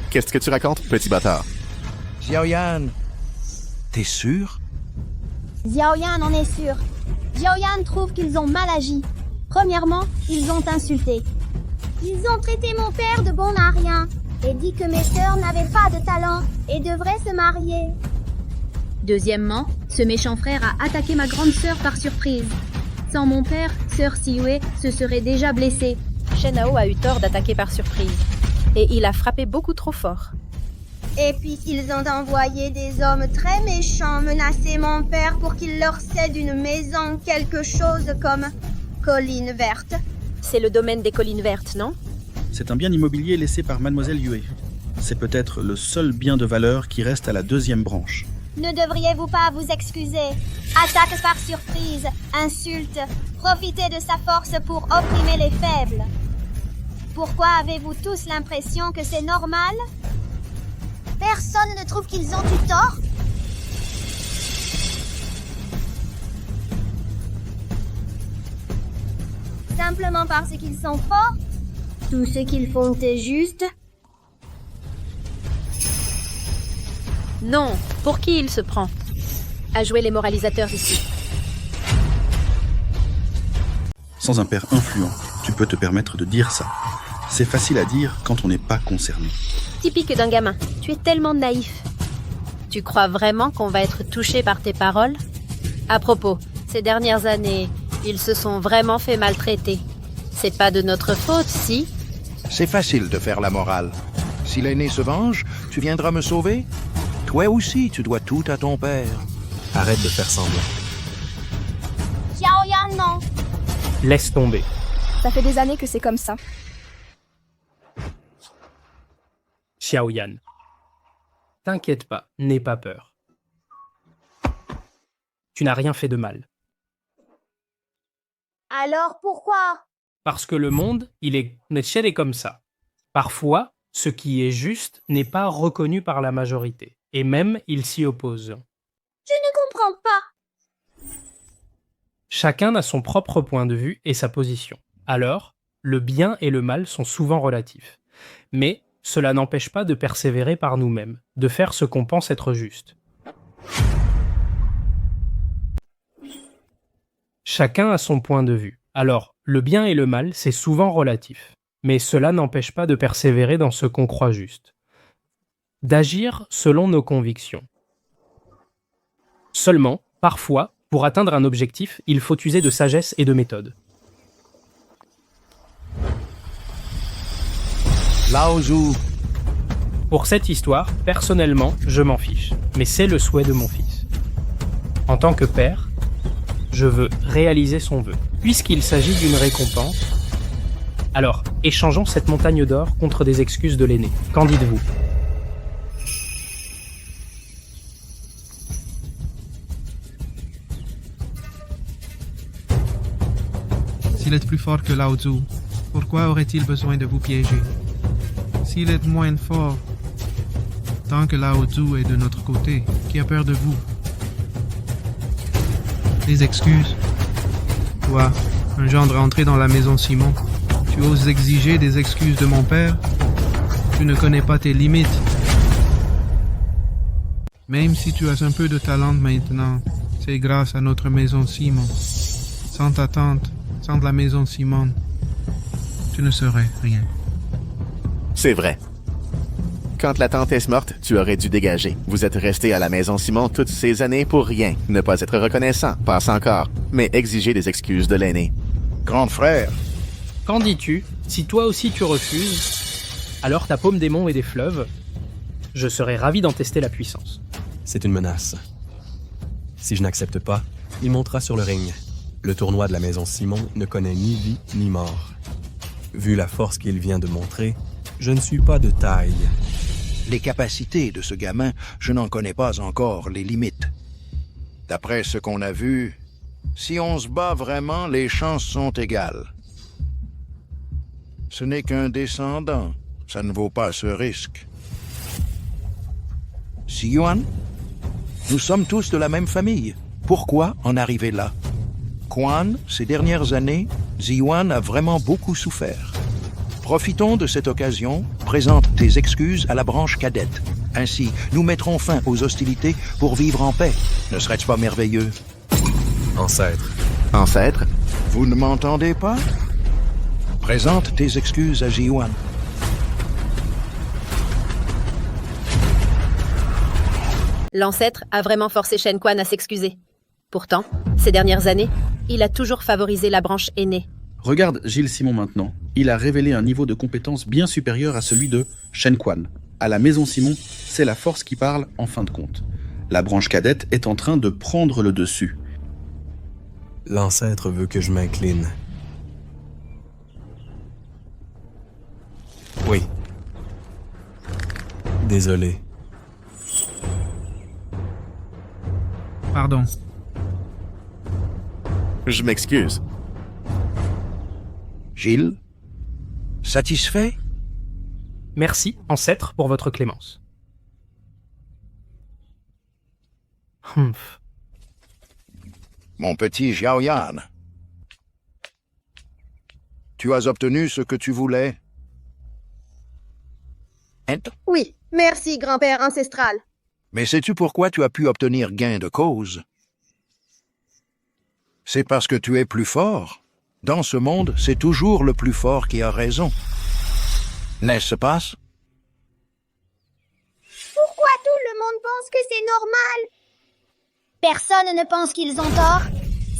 Qu'est-ce que tu racontes, petit bâtard? Xiaoyan, t'es sûr? Xiaoyan en est sûr. Xiaoyan trouve qu'ils ont mal agi. Premièrement, ils ont insulté. Ils ont traité mon père de bon à rien et dit que mes sœurs n'avaient pas de talent et devraient se marier. Deuxièmement, ce méchant frère a attaqué ma grande sœur par surprise. Sans mon père, sœur Siwei se serait déjà blessée. Shenhao a eu tort d'attaquer par surprise. Et il a frappé beaucoup trop fort. Et puis ils ont envoyé des hommes très méchants menacer mon père pour qu'il leur cède une maison, quelque chose comme Colline Verte. C'est le domaine des Collines Vertes, non? C'est un bien immobilier laissé par Mademoiselle Yue. C'est peut-être le seul bien de valeur qui reste à la 2e branche. Ne devriez-vous pas vous excuser? Attaque par surprise, insulte, profitez de sa force pour opprimer les faibles. Pourquoi avez-vous tous l'impression que c'est normal? Personne ne trouve qu'ils ont eu tort? Simplement parce qu'ils sont forts? Tout ce qu'ils font est juste? Non, pour qui il se prend? À jouer les moralisateurs ici. Sans un père influent, tu peux te permettre de dire ça. C'est facile à dire quand on n'est pas concerné. Typique d'un gamin, tu es tellement naïf. Tu crois vraiment qu'on va être touché par tes paroles? À propos, ces dernières années, ils se sont vraiment fait maltraiter. C'est pas de notre faute, si? C'est facile de faire la morale. Si l'aîné se venge, tu viendras me sauver? Toi aussi, tu dois tout à ton père. Arrête de faire semblant. Xiaoyan, non. Laisse tomber. Ça fait des années que c'est comme ça. Xiaoyan. T'inquiète pas, n'aie pas peur. Tu n'as rien fait de mal. Alors pourquoi? Parce que le monde, il est comme ça. Parfois, ce qui est juste n'est pas reconnu par la majorité. Et même, il s'y oppose. Je ne comprends pas. Chacun a son propre point de vue et sa position. Alors, le bien et le mal sont souvent relatifs. Mais cela n'empêche pas de persévérer par nous-mêmes, de faire ce qu'on pense être juste. Chacun a son point de vue. Alors, le bien et le mal, c'est souvent relatif. Mais cela n'empêche pas de persévérer dans ce qu'on croit juste. D'agir selon nos convictions. Seulement, parfois, pour atteindre un objectif, il faut user de sagesse et de méthode. Lao Zhu. Pour cette histoire, personnellement, je m'en fiche. Mais c'est le souhait de mon fils. En tant que père, je veux réaliser son vœu. Puisqu'il s'agit d'une récompense, alors échangeons cette montagne d'or contre des excuses de l'aîné. Qu'en dites-vous? S'il est plus fort que Lao Tzu, pourquoi aurait-il besoin de vous piéger? S'il est moins fort, tant que Lao Tzu est de notre côté, qui a peur de vous? Des excuses? Toi, un gendre entré dans la maison Simon, tu oses exiger des excuses de mon père? Tu ne connais pas tes limites. Même si tu as un peu de talent maintenant, c'est grâce à notre maison Simon. Sans ta tante, sans la maison Simon, tu ne serais rien. C'est vrai. Quand la tante est morte, tu aurais dû dégager. Vous êtes resté à la maison Simon toutes ces années pour rien. Ne pas être reconnaissant, passe encore, mais exiger des excuses de l'aîné. Grand frère. Qu'en dis-tu? Si toi aussi tu refuses, alors ta paume des monts et des fleuves, je serais ravi d'en tester la puissance. C'est une menace. Si je n'accepte pas, il montera sur le ring. Le tournoi de la maison Simon ne connaît ni vie ni mort. Vu la force qu'il vient de montrer, je ne suis pas de taille. Les capacités de ce gamin, je n'en connais pas encore les limites. D'après ce qu'on a vu, si on se bat vraiment, les chances sont égales. Ce n'est qu'un descendant, ça ne vaut pas ce risque. Si Yuan, nous sommes tous de la même famille. Pourquoi en arriver là? Quan, ces dernières années, Ziyuan a vraiment beaucoup souffert. Profitons de cette occasion, présente tes excuses à la branche cadette. Ainsi, nous mettrons fin aux hostilités pour vivre en paix. Ne serait-ce pas merveilleux? Ancêtre. Ancêtre? Vous ne m'entendez pas? Présente tes excuses à Ziyuan. L'ancêtre a vraiment forcé Shen Quan à s'excuser. Pourtant, ces dernières années, il a toujours favorisé la branche aînée. Regarde Gilles Simon maintenant. Il a révélé un niveau de compétence bien supérieur à celui de Shen Quan. À la maison Simon, c'est la force qui parle en fin de compte. La branche cadette est en train de prendre le dessus. L'ancêtre veut que je m'incline. Oui. Désolé. Pardon. Je m'excuse. Gilles? Satisfait? Merci, ancêtre, pour votre clémence. Humph. Mon petit Xiaoyan. Tu as obtenu ce que tu voulais? Oui, merci, grand-père ancestral. Mais sais-tu pourquoi tu as pu obtenir gain de cause? C'est parce que tu es plus fort. Dans ce monde, c'est toujours le plus fort qui a raison. N'est-ce pas? Pourquoi tout le monde pense que c'est normal? Personne ne pense qu'ils ont tort,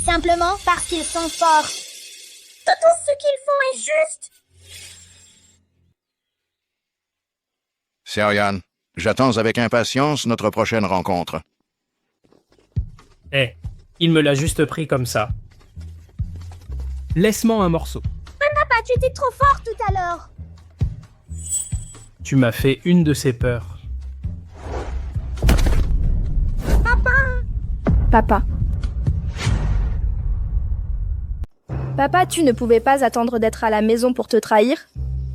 simplement parce qu'ils sont forts. Tout ce qu'ils font est juste. Xiaoyan, j'attends avec impatience notre prochaine rencontre. Il me l'a juste pris comme ça. Laisse-moi un morceau. Papa, tu étais trop fort tout à l'heure. Tu m'as fait une de ces peurs. Papa. Papa, tu ne pouvais pas attendre d'être à la maison pour te trahir?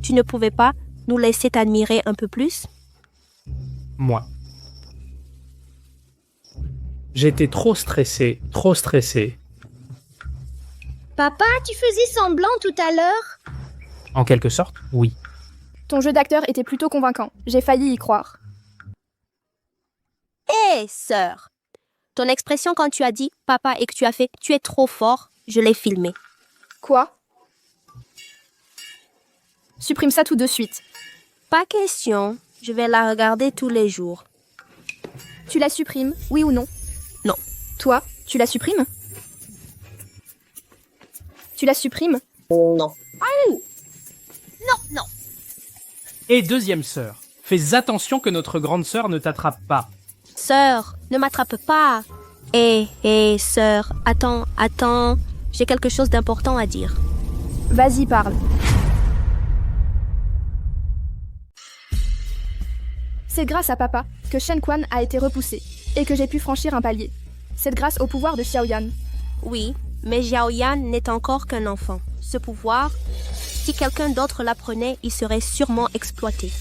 Tu ne pouvais pas nous laisser t'admirer un peu plus? Moi. J'étais trop stressé. Papa, tu faisais semblant tout à l'heure. En quelque sorte, oui. Ton jeu d'acteur était plutôt convaincant. J'ai failli y croire. Hé, sœur! Ton expression quand tu as dit « papa » et que tu as fait « tu es trop fort », je l'ai filmé. Quoi? Supprime ça tout de suite. Pas question. Je vais la regarder tous les jours. Tu la supprimes, oui ou non? Non. Toi, tu la supprimes? Tu la supprimes? Non. Non. Et deuxième sœur, fais attention que notre grande sœur ne t'attrape pas. Sœur, ne m'attrape pas. Hé, sœur, attends. J'ai quelque chose d'important à dire. Vas-y, parle. C'est grâce à papa que Shen Quan a été repoussé et que j'ai pu franchir un palier. C'est grâce au pouvoir de Xiaoyan. Oui, mais Xiaoyan n'est encore qu'un enfant. Ce pouvoir, si quelqu'un d'autre l'apprenait, il serait sûrement exploité.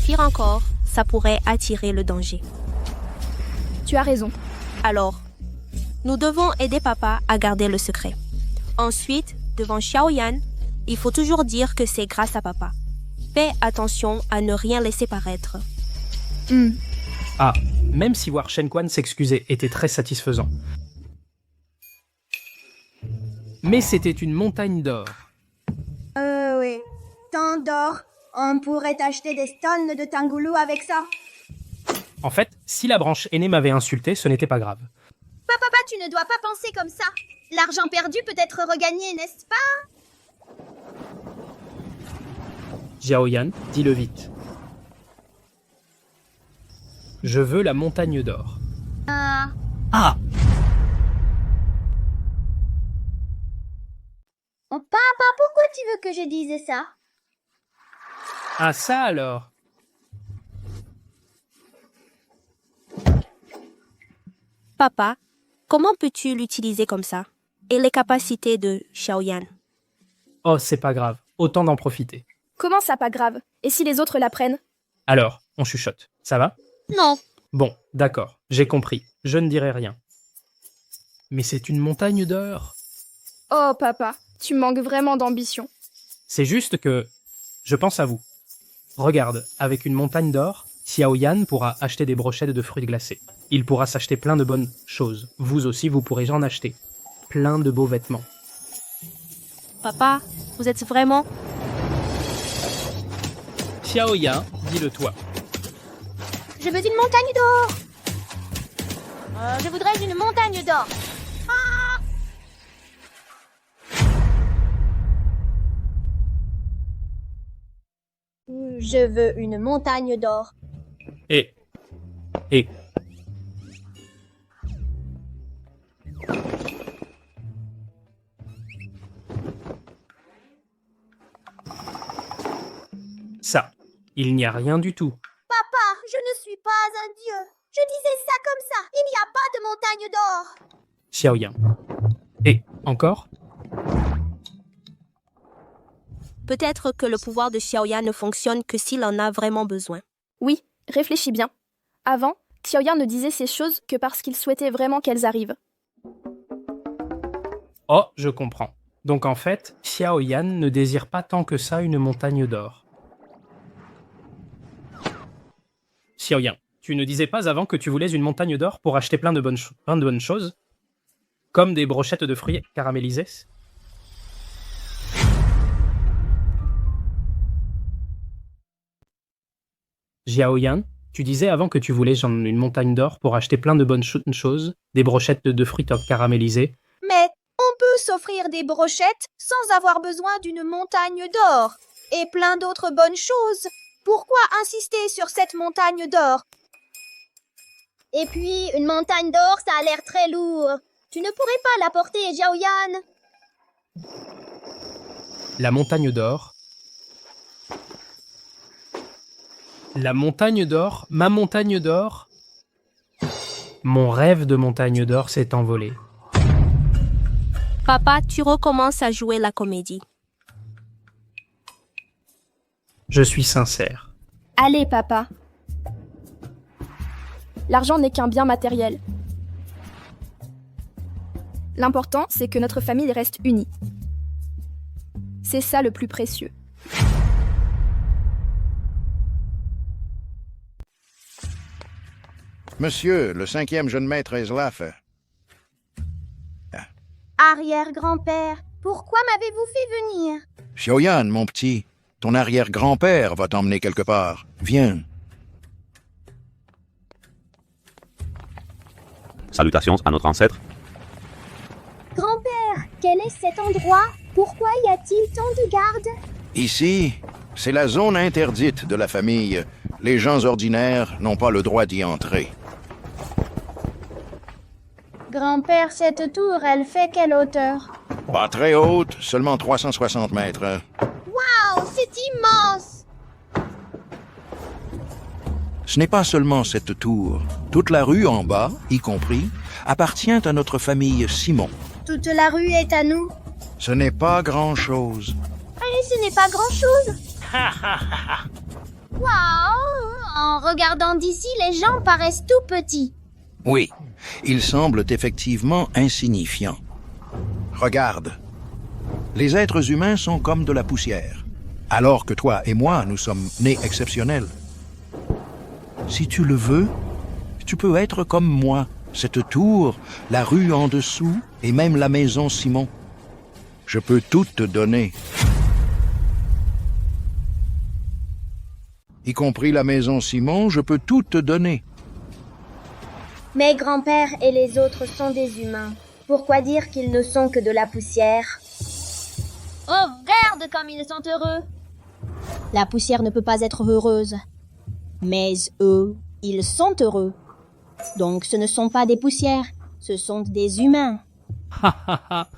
Pire encore, ça pourrait attirer le danger. Tu as raison. Alors, nous devons aider papa à garder le secret. Ensuite, devant Xiaoyan, il faut toujours dire que c'est grâce à papa. Fais attention à ne rien laisser paraître. Ah, même si voir Shen Quan s'excuser était très satisfaisant. Mais c'était une montagne d'or. Oui. Tant d'or. On pourrait acheter des tonnes de tangoulou avec ça. En fait, si la branche aînée m'avait insulté, ce n'était pas grave. Papa, tu ne dois pas penser comme ça. L'argent perdu peut être regagné, n'est-ce pas? Xiaoyan, dis-le vite. Je veux la montagne d'or. Ah. Oh, papa, pourquoi tu veux que je dise ça? Ah ça alors. Papa, comment peux-tu l'utiliser comme ça? Et les capacités de Xiaoyan? Oh, c'est pas grave. Autant d'en profiter. Comment ça, pas grave? Et si les autres l'apprennent? Alors, on chuchote. Ça va? Non. Bon, d'accord. J'ai compris. Je ne dirai rien. Mais c'est une montagne d'or. Oh, papa, tu manques vraiment d'ambition. C'est juste que je pense à vous. Regarde, avec une montagne d'or, Xiaoyan pourra acheter des brochettes de fruits glacés. Il pourra s'acheter plein de bonnes choses. Vous aussi, vous pourrez en acheter. Plein de beaux vêtements. Papa, vous êtes vraiment... Xiaoyan, dis-le toi. Je veux une montagne d'or. Je voudrais une montagne d'or. Je veux une montagne d'or. Et... Ça, il n'y a rien du tout. Papa, je ne suis pas un dieu. Je disais ça comme ça. Il n'y a pas de montagne d'or. Xiaoyan. Et encore? Peut-être que le pouvoir de Xiaoyan ne fonctionne que s'il en a vraiment besoin. Oui, réfléchis bien. Avant, Xiaoyan ne disait ces choses que parce qu'il souhaitait vraiment qu'elles arrivent. Oh, je comprends. Donc en fait, Xiaoyan ne désire pas tant que ça une montagne d'or. Xiaoyan, tu ne disais pas avant que tu voulais une montagne d'or pour acheter plein de bonnes choses? Comme des brochettes de fruits caramélisés? Xiaoyan, tu disais avant que tu voulais une montagne d'or pour acheter plein de bonnes choses, des brochettes de fruits caramélisés. Mais on peut s'offrir des brochettes sans avoir besoin d'une montagne d'or. Et plein d'autres bonnes choses. Pourquoi insister sur cette montagne d'or? Et puis, une montagne d'or, ça a l'air très lourd. Tu ne pourrais pas la porter, Xiaoyan? La montagne d'or. La montagne d'or, ma montagne d'or. Mon rêve de montagne d'or s'est envolé. Papa, tu recommences à jouer la comédie. Je suis sincère. Allez, papa. L'argent n'est qu'un bien matériel. L'important, c'est que notre famille reste unie. C'est ça le plus précieux. Monsieur, le 5e jeune maître Eslaf. Arrière-grand-père, pourquoi m'avez-vous fait venir? Xiaoyan, mon petit, ton arrière-grand-père va t'emmener quelque part. Viens. Salutations à notre ancêtre. Grand-père, quel est cet endroit? Pourquoi y a-t-il tant de gardes? Ici, c'est la zone interdite de la famille. Les gens ordinaires n'ont pas le droit d'y entrer. Grand-père, cette tour, elle fait quelle hauteur? Pas très haute, seulement 360 mètres. Waouh, c'est immense! Ce n'est pas seulement cette tour. Toute la rue en bas, y compris, appartient à notre famille Simon. Toute la rue est à nous? Ce n'est pas grand-chose. Et ce n'est pas grand-chose. Waouh! En regardant d'ici, les gens paraissent tout petits. Oui, ils semblent effectivement insignifiants. Regarde. Les êtres humains sont comme de la poussière, alors que toi et moi, nous sommes nés exceptionnels. Si tu le veux, tu peux être comme moi, cette tour, la rue en dessous et même la maison Simon. Je peux tout te donner. Y compris la maison Simon, je peux tout te donner. Mes grands-pères et les autres sont des humains. Pourquoi dire qu'ils ne sont que de la poussière? Oh, regarde comme ils sont heureux. La poussière ne peut pas être heureuse. Mais eux, ils sont heureux. Donc ce ne sont pas des poussières, ce sont des humains. Ha ha ha.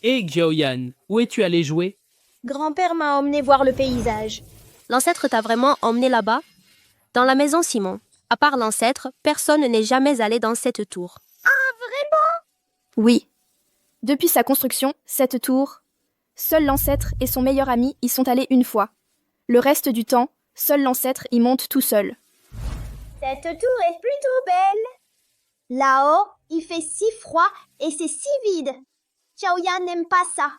Et Xiaoyan, où es-tu allé jouer? Grand-père m'a emmené voir le paysage. L'ancêtre t'a vraiment emmené là-bas? Dans la maison Simon, à part l'ancêtre, personne n'est jamais allé dans cette tour. Ah, vraiment? Oui. Depuis sa construction, cette tour, seul l'ancêtre et son meilleur ami y sont allés une fois. Le reste du temps, seul l'ancêtre y monte tout seul. Cette tour est plutôt belle. Là-haut, il fait si froid et c'est si vide. Xiaoyan n'aime pas ça.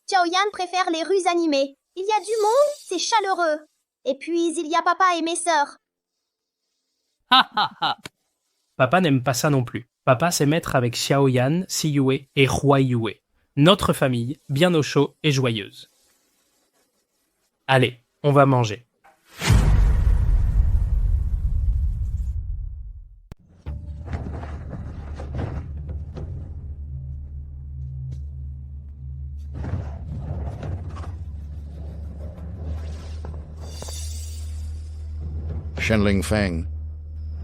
Xiaoyan préfère les rues animées. Il y a du monde, c'est chaleureux. Et puis, il y a papa et mes sœurs. Ha ha ha. Papa n'aime pas ça non plus. Papa sait mettre avec Xiaoyan, Siyue et Huaiyue. Notre famille, bien au chaud et joyeuse. Allez, on va manger. Shenling Feng,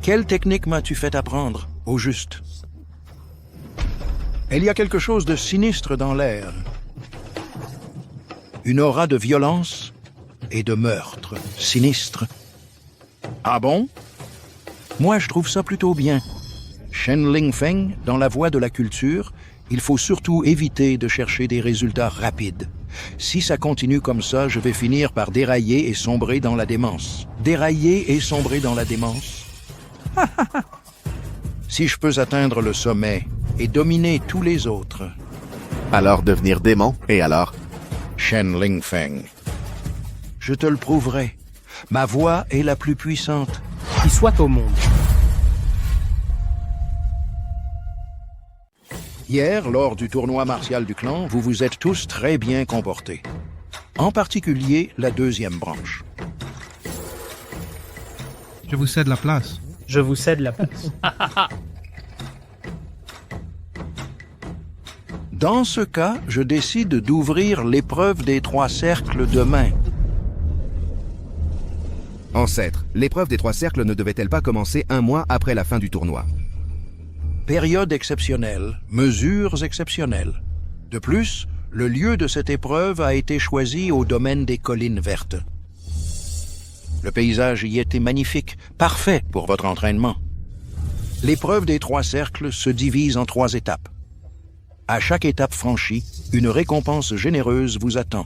quelle technique m'as-tu fait apprendre, au juste? Il y a quelque chose de sinistre dans l'air. Une aura de violence et de meurtre. Sinistre. Ah bon? Moi, je trouve ça plutôt bien. Shenling Feng, dans la voie de la culture, il faut surtout éviter de chercher des résultats rapides. Si ça continue comme ça, je vais finir par dérailler et sombrer dans la démence. Dérailler et sombrer dans la démence? Si je peux atteindre le sommet et dominer tous les autres... Alors devenir démon, et alors? Shenling Feng. Je te le prouverai. Ma voix est la plus puissante. Qui soit au monde. Hier, lors du tournoi martial du clan, vous vous êtes tous très bien comportés. En particulier, la deuxième branche. Je vous cède la place. Je vous cède la place. Dans ce cas, je décide d'ouvrir l'épreuve des 3 cercles demain. Ancêtre, l'épreuve des 3 cercles ne devait-elle pas commencer 1 mois après la fin du tournoi? Période exceptionnelle, mesures exceptionnelles. De plus, le lieu de cette épreuve a été choisi au domaine des collines vertes. Le paysage y était magnifique, parfait pour votre entraînement. L'épreuve des 3 cercles se divise en 3 étapes. À chaque étape franchie, une récompense généreuse vous attend.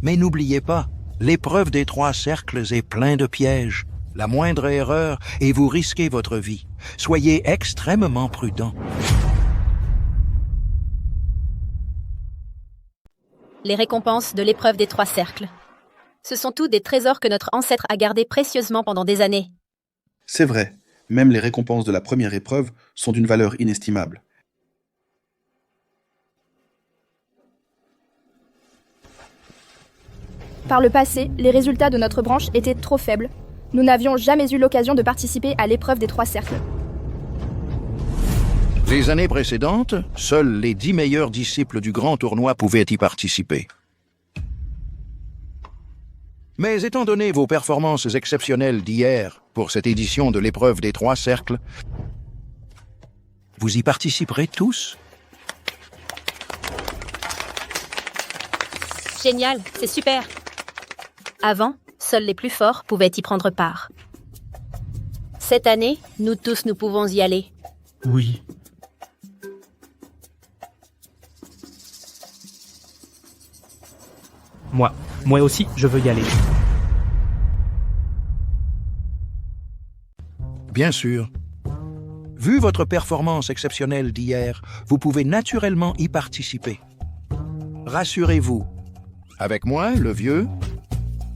Mais n'oubliez pas, l'épreuve des 3 cercles est plein de pièges. La moindre erreur et vous risquez votre vie. Soyez extrêmement prudent. Les récompenses de l'épreuve des 3 cercles. Ce sont tous des trésors que notre ancêtre a gardés précieusement pendant des années. C'est vrai, même les récompenses de la première épreuve sont d'une valeur inestimable. Par le passé, les résultats de notre branche étaient trop faibles. Nous n'avions jamais eu l'occasion de participer à l'épreuve des 3 cercles. Les années précédentes, seuls les 10 meilleurs disciples du grand tournoi pouvaient y participer. Mais étant donné vos performances exceptionnelles d'hier pour cette édition de l'épreuve des 3 cercles, vous y participerez tous. Génial, c'est super. Avant, seuls les plus forts pouvaient y prendre part. Cette année, nous tous, nous pouvons y aller. Oui. Moi aussi, je veux y aller. Bien sûr. Vu votre performance exceptionnelle d'hier, vous pouvez naturellement y participer. Rassurez-vous, avec moi, le vieux,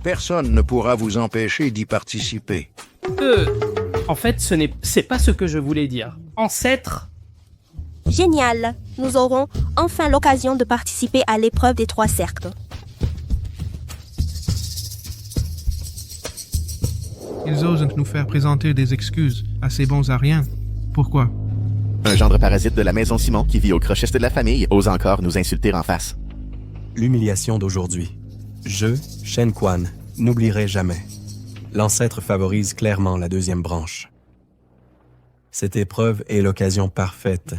personne ne pourra vous empêcher d'y participer. En fait, c'est pas ce que je voulais dire. Ancêtre. Génial! Nous aurons enfin l'occasion de participer à l'épreuve des 3 cercles. Ils osent nous faire présenter des excuses, assez bons à rien. Pourquoi? Un gendre parasite de la maison Simon qui vit au crochet de la famille ose encore nous insulter en face. L'humiliation d'aujourd'hui. Je, Shen Quan, n'oublierai jamais. L'ancêtre favorise clairement la 2e branche. Cette épreuve est l'occasion parfaite.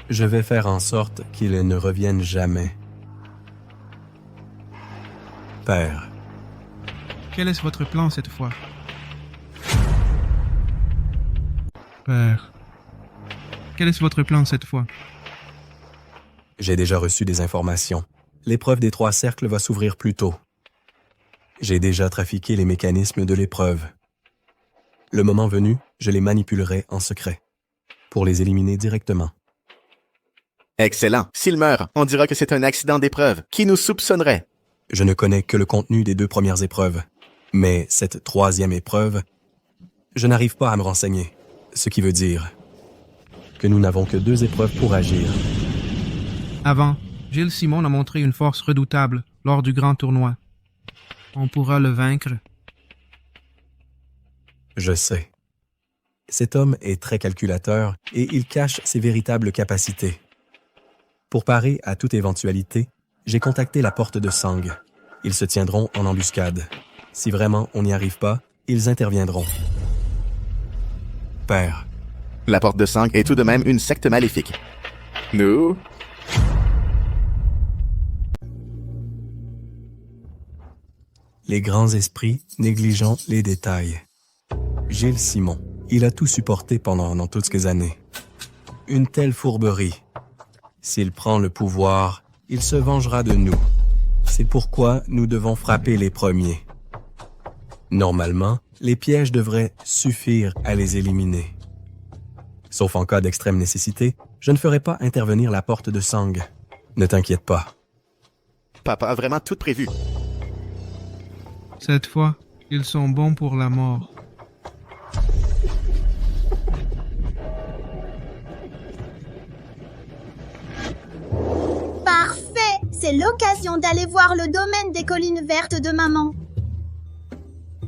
Je vais faire en sorte qu'il ne revienne jamais. Père. Quel est votre plan cette fois? Père. Quel est votre plan cette fois? J'ai déjà reçu des informations. L'épreuve des 3 cercles va s'ouvrir plus tôt. J'ai déjà trafiqué les mécanismes de l'épreuve. Le moment venu, je les manipulerai en secret, pour les éliminer directement. Excellent. S'il meurt, on dira que c'est un accident d'épreuve. Qui nous soupçonnerait? Je ne connais que le contenu des 2 premières épreuves. Mais cette 3e épreuve, je n'arrive pas à me renseigner. Ce qui veut dire que nous n'avons que 2 épreuves pour agir. Avant, Gilles Simon a montré une force redoutable lors du grand tournoi. On pourra le vaincre. Je sais. Cet homme est très calculateur et il cache ses véritables capacités. Pour parer à toute éventualité, j'ai contacté la porte de Sang. Ils se tiendront en embuscade. Si vraiment on n'y arrive pas, ils interviendront. Père. La porte de Sang est tout de même une secte maléfique. Nous... Les grands esprits négligeant les détails. Gilles Simon, il a tout supporté pendant toutes ces années. Une telle fourberie. S'il prend le pouvoir, il se vengera de nous. C'est pourquoi nous devons frapper les premiers. Normalement, les pièges devraient suffire à les éliminer. Sauf en cas d'extrême nécessité, je ne ferai pas intervenir la porte de Sang. Ne t'inquiète pas. Papa a vraiment tout prévu. Cette fois, ils sont bons pour la mort. Parfait! C'est l'occasion d'aller voir le domaine des collines vertes de maman.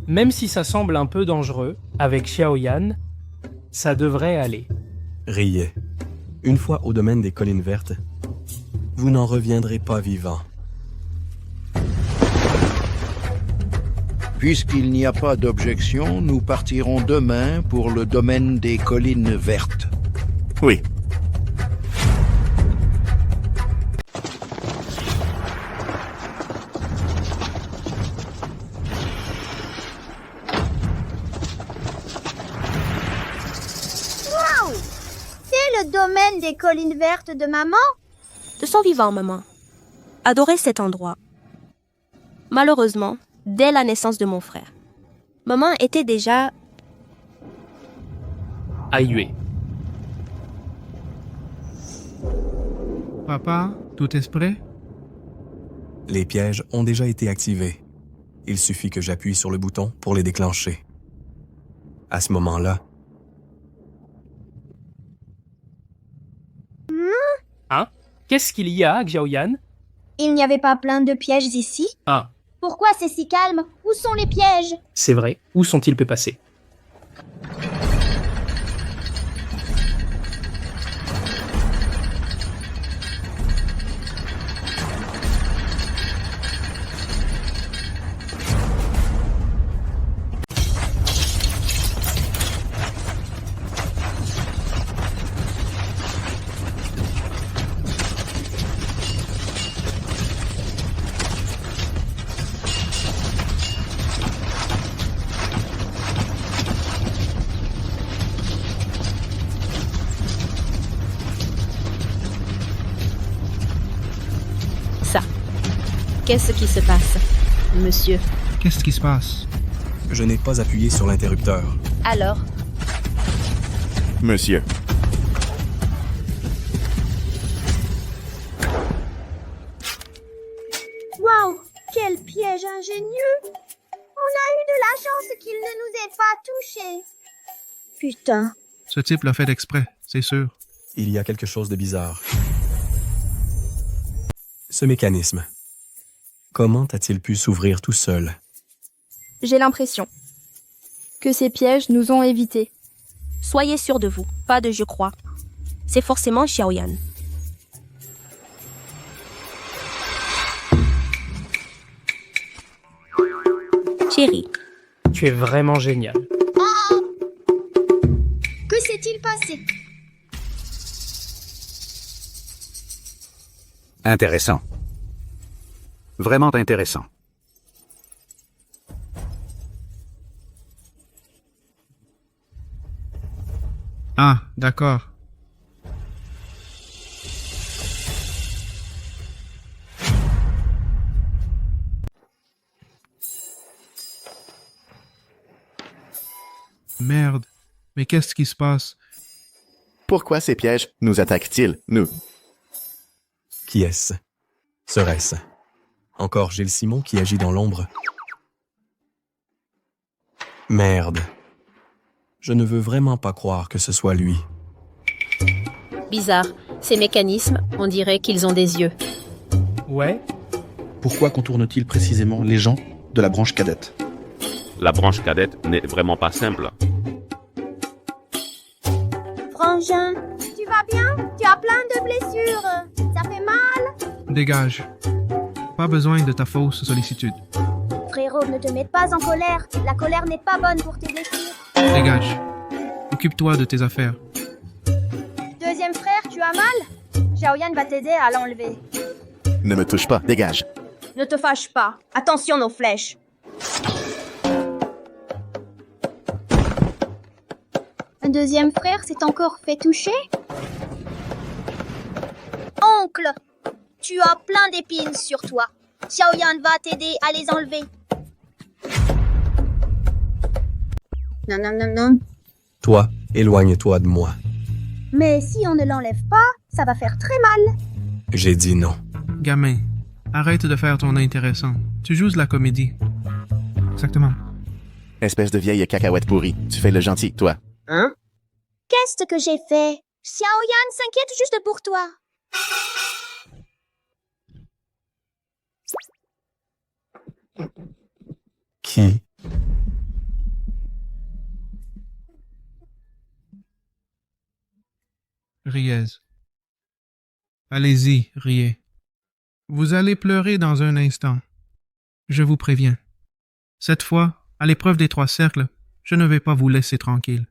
Même si ça semble un peu dangereux, avec Xiaoyan, ça devrait aller. Riez. Une fois au domaine des collines vertes, vous n'en reviendrez pas vivant. Puisqu'il n'y a pas d'objection, nous partirons demain pour le domaine des collines vertes. Oui. Wow! C'est le domaine des collines vertes de maman? De son vivant, maman. Adorais cet endroit. Malheureusement, dès la naissance de mon frère, maman était déjà... Aïe. Papa, tout est prêt? Les pièges ont déjà été activés. Il suffit que j'appuie sur le bouton pour les déclencher. À ce moment-là... Hein? Qu'est-ce qu'il y a, Xiaoyan? Il n'y avait pas plein de pièges ici? Ah, Pourquoi c'est si calme? Où sont les pièges? c'est vrai. Où sont-ils passés? Qu'est-ce qui se passe, monsieur? Qu'est-ce qui se passe? Je n'ai pas appuyé sur l'interrupteur. Alors? Monsieur. Waouh, quel piège ingénieux! On a eu de la chance qu'il ne nous ait pas touchés. Putain. Ce type l'a fait exprès, c'est sûr. Il y a quelque chose de bizarre. Ce mécanisme. Comment a-t-il pu s'ouvrir tout seul? J'ai l'impression que ces pièges nous ont évités. Soyez sûr de vous, pas de je crois. C'est forcément Xiaoyan. Chérie. Tu es vraiment génial. Que s'est-il passé? Intéressant. Vraiment intéressant. Ah, d'accord. Merde. Mais qu'est-ce qui se passe? Pourquoi ces pièges nous attaquent-ils, nous? Qui est-ce? Serait-ce encore Gilles Simon qui agit dans l'ombre? Merde. Je ne veux vraiment pas croire que ce soit lui. Bizarre. Ces mécanismes, on dirait qu'ils ont des yeux. Ouais. Pourquoi contourne-t-il précisément les gens de la branche cadette? La branche cadette n'est vraiment pas simple. Frangin, tu vas bien? Tu as plein de blessures. Ça fait mal? Dégage. Pas besoin de ta fausse sollicitude. Frérot, ne te mets pas en colère. La colère n'est pas bonne pour tes blessures. Dégage. Occupe-toi de tes affaires. Deuxième frère, tu as mal? Xiaoyan va t'aider à l'enlever. Ne me touche pas, dégage. Ne te fâche pas. Attention aux flèches. Un deuxième frère s'est encore fait toucher? Oncle, tu as plein d'épines sur toi. Xiaoyan va t'aider à les enlever. Non, non, non, non. Toi, éloigne-toi de moi. Mais si on ne l'enlève pas, ça va faire très mal. J'ai dit non. Gamin, arrête de faire ton intéressant. Tu joues de la comédie. Exactement. Espèce de vieille cacahuète pourrie. Tu fais le gentil, toi. Hein? Qu'est-ce que j'ai fait? Xiaoyan s'inquiète juste pour toi. Qui? Riez. Allez-y, riez. Vous allez pleurer dans un instant. Je vous préviens. Cette fois, à l'épreuve des 3 cercles, je ne vais pas vous laisser tranquille.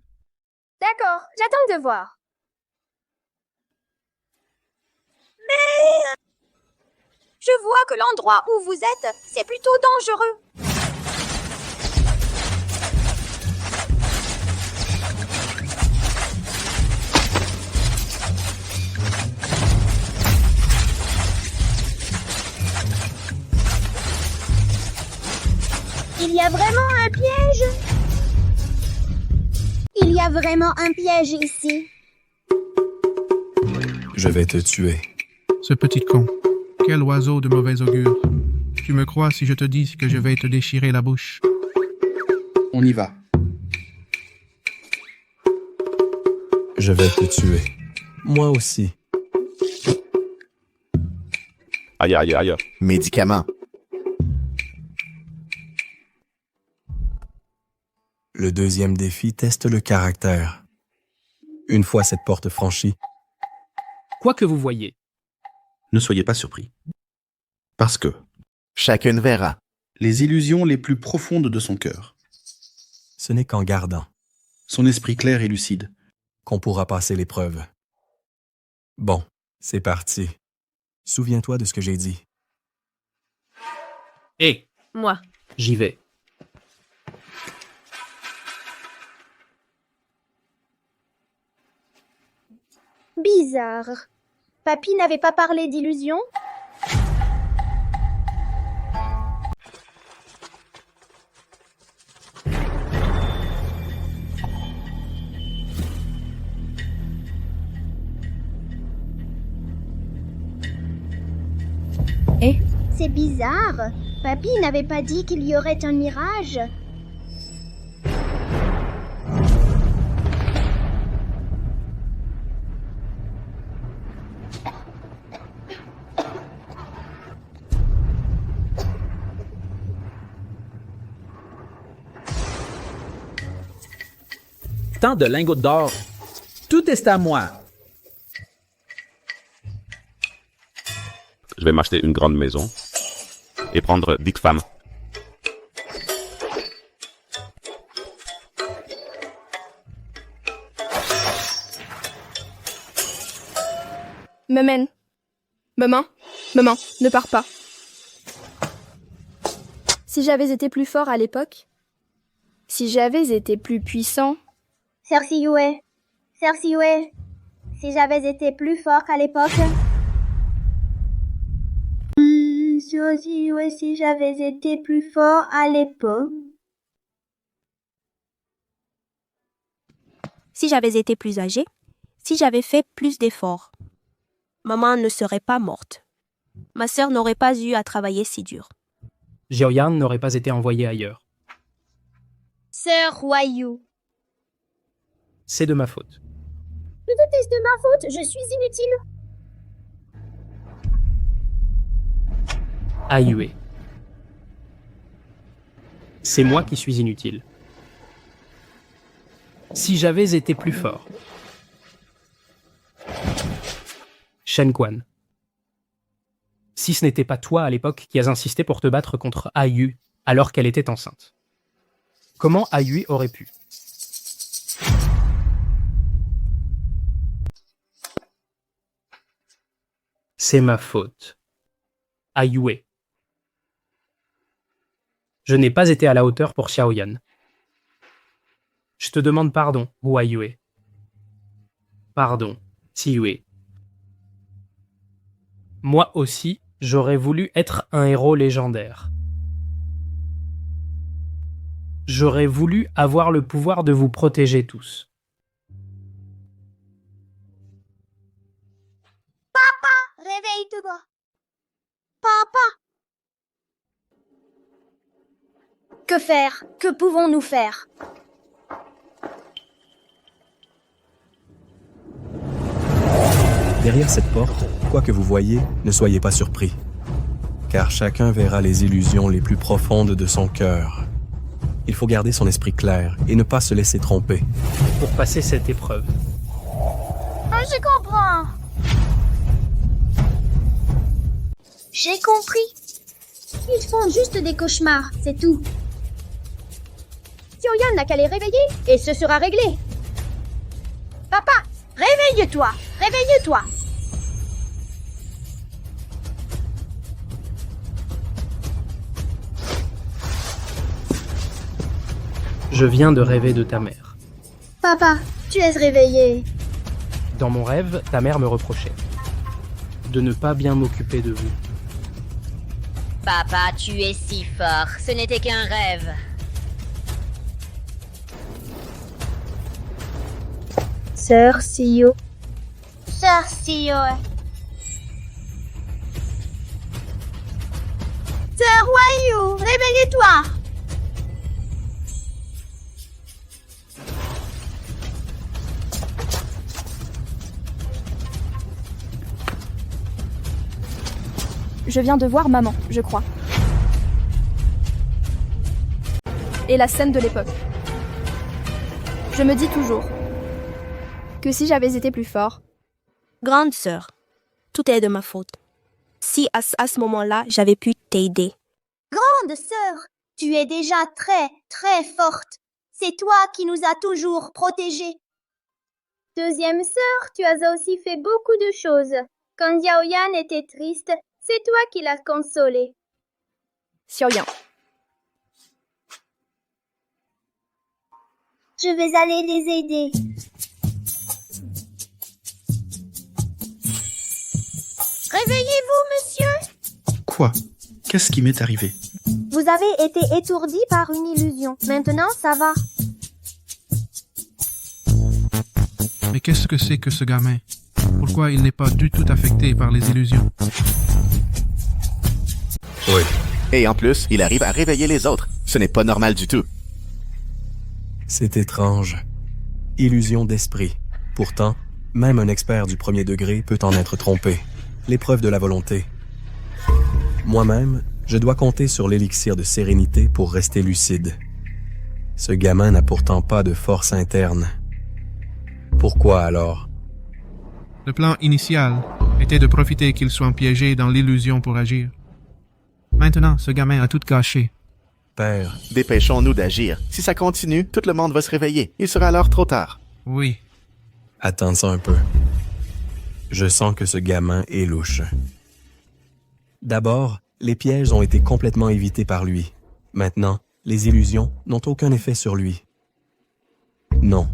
D'accord, j'attends de voir. Mais... je vois que l'endroit où vous êtes, c'est plutôt dangereux. Il y a vraiment un piège? Il y a vraiment un piège ici. Je vais te tuer. Ce petit con. Quel oiseau de mauvais augure. Tu me crois si je te dis que je vais te déchirer la bouche. On y va. Je vais te tuer. Moi aussi. Aïe, aïe, aïe. Médicaments. Le deuxième défi teste le caractère. Une fois cette porte franchie. Quoi que vous voyez. Ne soyez pas surpris. Parce que chacune verra les illusions les plus profondes de son cœur. Ce n'est qu'en gardant son esprit clair et lucide qu'on pourra passer l'épreuve. Bon, c'est parti. Souviens-toi de ce que j'ai dit. Hé, Moi. j'y vais. Bizarre. Papy n'avait pas parlé d'illusion? Et C'est bizarre. Papy n'avait pas dit qu'il y aurait un mirage. Tant de lingots d'or. Tout est à moi. Je vais m'acheter une grande maison et prendre 10 femmes. Maman. Maman, ne pars pas. Si j'avais été plus fort à l'époque, si j'avais été plus puissant... Sœur Siyue, si j'avais été plus fort qu'à l'époque... Sœur Siyue, si j'avais été plus fort à l'époque... Si j'avais été plus âgée, si j'avais fait plus d'efforts, maman ne serait pas morte. Ma sœur n'aurait pas eu à travailler si dur. Xiaoyan n'aurait pas été envoyée ailleurs. Sœur Huayu. C'est de ma faute. Tout est de ma faute, je suis inutile. Aiyue. C'est moi qui suis inutile. Si j'avais été plus fort. Shen Quan. Si ce n'était pas toi à l'époque qui as insisté pour te battre contre Aiyue alors qu'elle était enceinte. Comment Aiyue aurait pu? C'est ma faute. Aiyue. Je n'ai pas été à la hauteur pour Xiaoyan. Je te demande pardon, Huaiyue. Pardon, Siyue. Moi aussi, j'aurais voulu être un héros légendaire. J'aurais voulu avoir le pouvoir de vous protéger tous. Papa, réveille-toi. Papa. Que faire? Que pouvons-nous faire? Derrière cette porte, quoi que vous voyez, ne soyez pas surpris. Car chacun verra les illusions les plus profondes de son cœur. Il faut garder son esprit clair et ne pas se laisser tromper. Pour passer cette épreuve. Je comprends. J'ai compris. Ils font juste des cauchemars, c'est tout. Xiaoyan n'a qu'à les réveiller et ce sera réglé. Papa, réveille-toi, réveille-toi. Je viens de rêver de ta mère. Papa, tu es réveillé. Dans mon rêve, ta mère me reprochait de ne pas bien m'occuper de vous. Papa, tu es si fort, ce n'était qu'un rêve. Sœur Siyue. Sœur Siyue. Sœur Huayu, réveille-toi. Je viens de voir maman, je crois. Et la scène de l'époque. Je me dis toujours que si j'avais été plus fort... Grande sœur, tout est de ma faute. Si à ce moment-là, j'avais pu t'aider. Grande sœur, tu es déjà très, très forte. C'est toi qui nous as toujours protégés. Deuxième sœur, tu as aussi fait beaucoup de choses. Quand Xiaoyan était triste, c'est toi qui l'as consolé. Xiaoyan. Je vais aller les aider. Réveillez-vous, monsieur. Quoi? Qu'est-ce qui m'est arrivé? Vous avez été étourdi par une illusion. Maintenant, ça va. Mais qu'est-ce que c'est que ce gamin? Pourquoi il n'est pas du tout affecté par les illusions? Oui. Et en plus, il arrive à réveiller les autres. Ce n'est pas normal du tout. C'est étrange. Illusion d'esprit. Pourtant, même un expert du premier degré peut en être trompé. L'épreuve de la volonté. Moi-même, je dois compter sur l'élixir de sérénité pour rester lucide. Ce gamin n'a pourtant pas de force interne. Pourquoi alors? Le plan initial était de profiter qu'ils soient piégés dans l'illusion pour agir. Maintenant, ce gamin a tout gâché. Père. Dépêchons-nous d'agir. Si ça continue, tout le monde va se réveiller. Il sera alors trop tard. Oui. Attends ça un peu. Je sens que ce gamin est louche. D'abord, les pièges ont été complètement évités par lui. Maintenant, les illusions n'ont aucun effet sur lui. Non.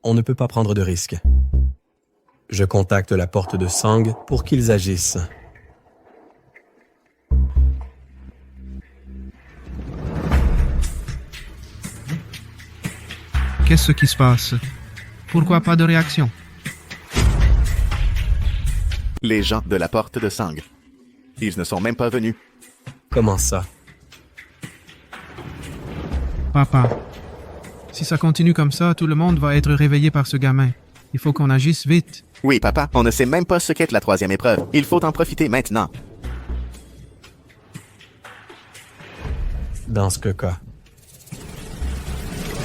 On ne peut pas prendre de risques. Je contacte la porte de Sang pour qu'ils agissent. Qu'est-ce qui se passe? Pourquoi pas de réaction? Les gens de la porte de Sang. Ils ne sont même pas venus. Comment ça? Papa, si ça continue comme ça, tout le monde va être réveillé par ce gamin. Il faut qu'on agisse vite. Oui, papa, on ne sait même pas ce qu'est la troisième épreuve. Il faut en profiter maintenant. Dans ce cas.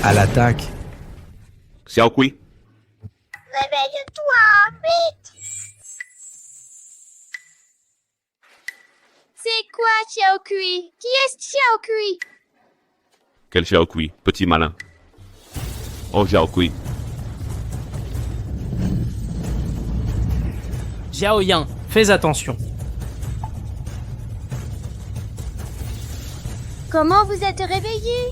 À l'attaque. Xiao Kui. Réveille-toi, vite! C'est quoi, Xiao Kui? Qui est Xiao Kui? Quel Xiao Kui, petit malin. Oh Xiao Kui. Xiaoyan, fais attention. Comment vous êtes réveillé?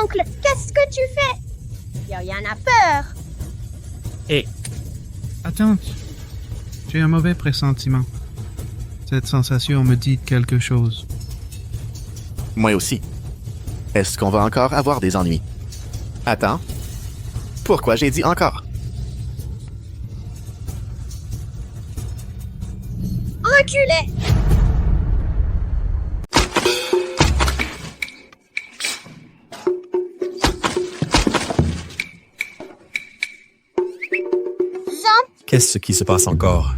Oncle, qu'est-ce que tu fais? Xiaoyan a peur. Et Attends, j'ai un mauvais pressentiment. Cette sensation me dit quelque chose. Moi aussi. Est-ce qu'on va encore avoir des ennuis? Attends. Pourquoi j'ai dit encore? Reculez! Qu'est-ce qui se passe encore?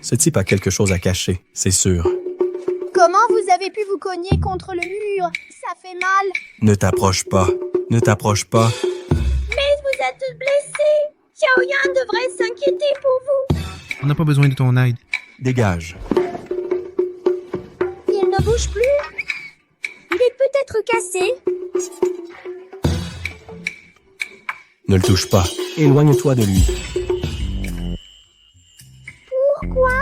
Ce type a quelque chose à cacher, c'est sûr. Comment vous avez pu vous cogner contre le mur? Ça fait mal. Ne t'approche pas. Ne t'approche pas. Mais vous êtes blessé. Xiaoyan devrait s'inquiéter pour vous. On n'a pas besoin de ton aide. Dégage. Il ne bouge plus. Il est peut-être cassé. Ne le touche pas. Éloigne-toi de lui. Pourquoi?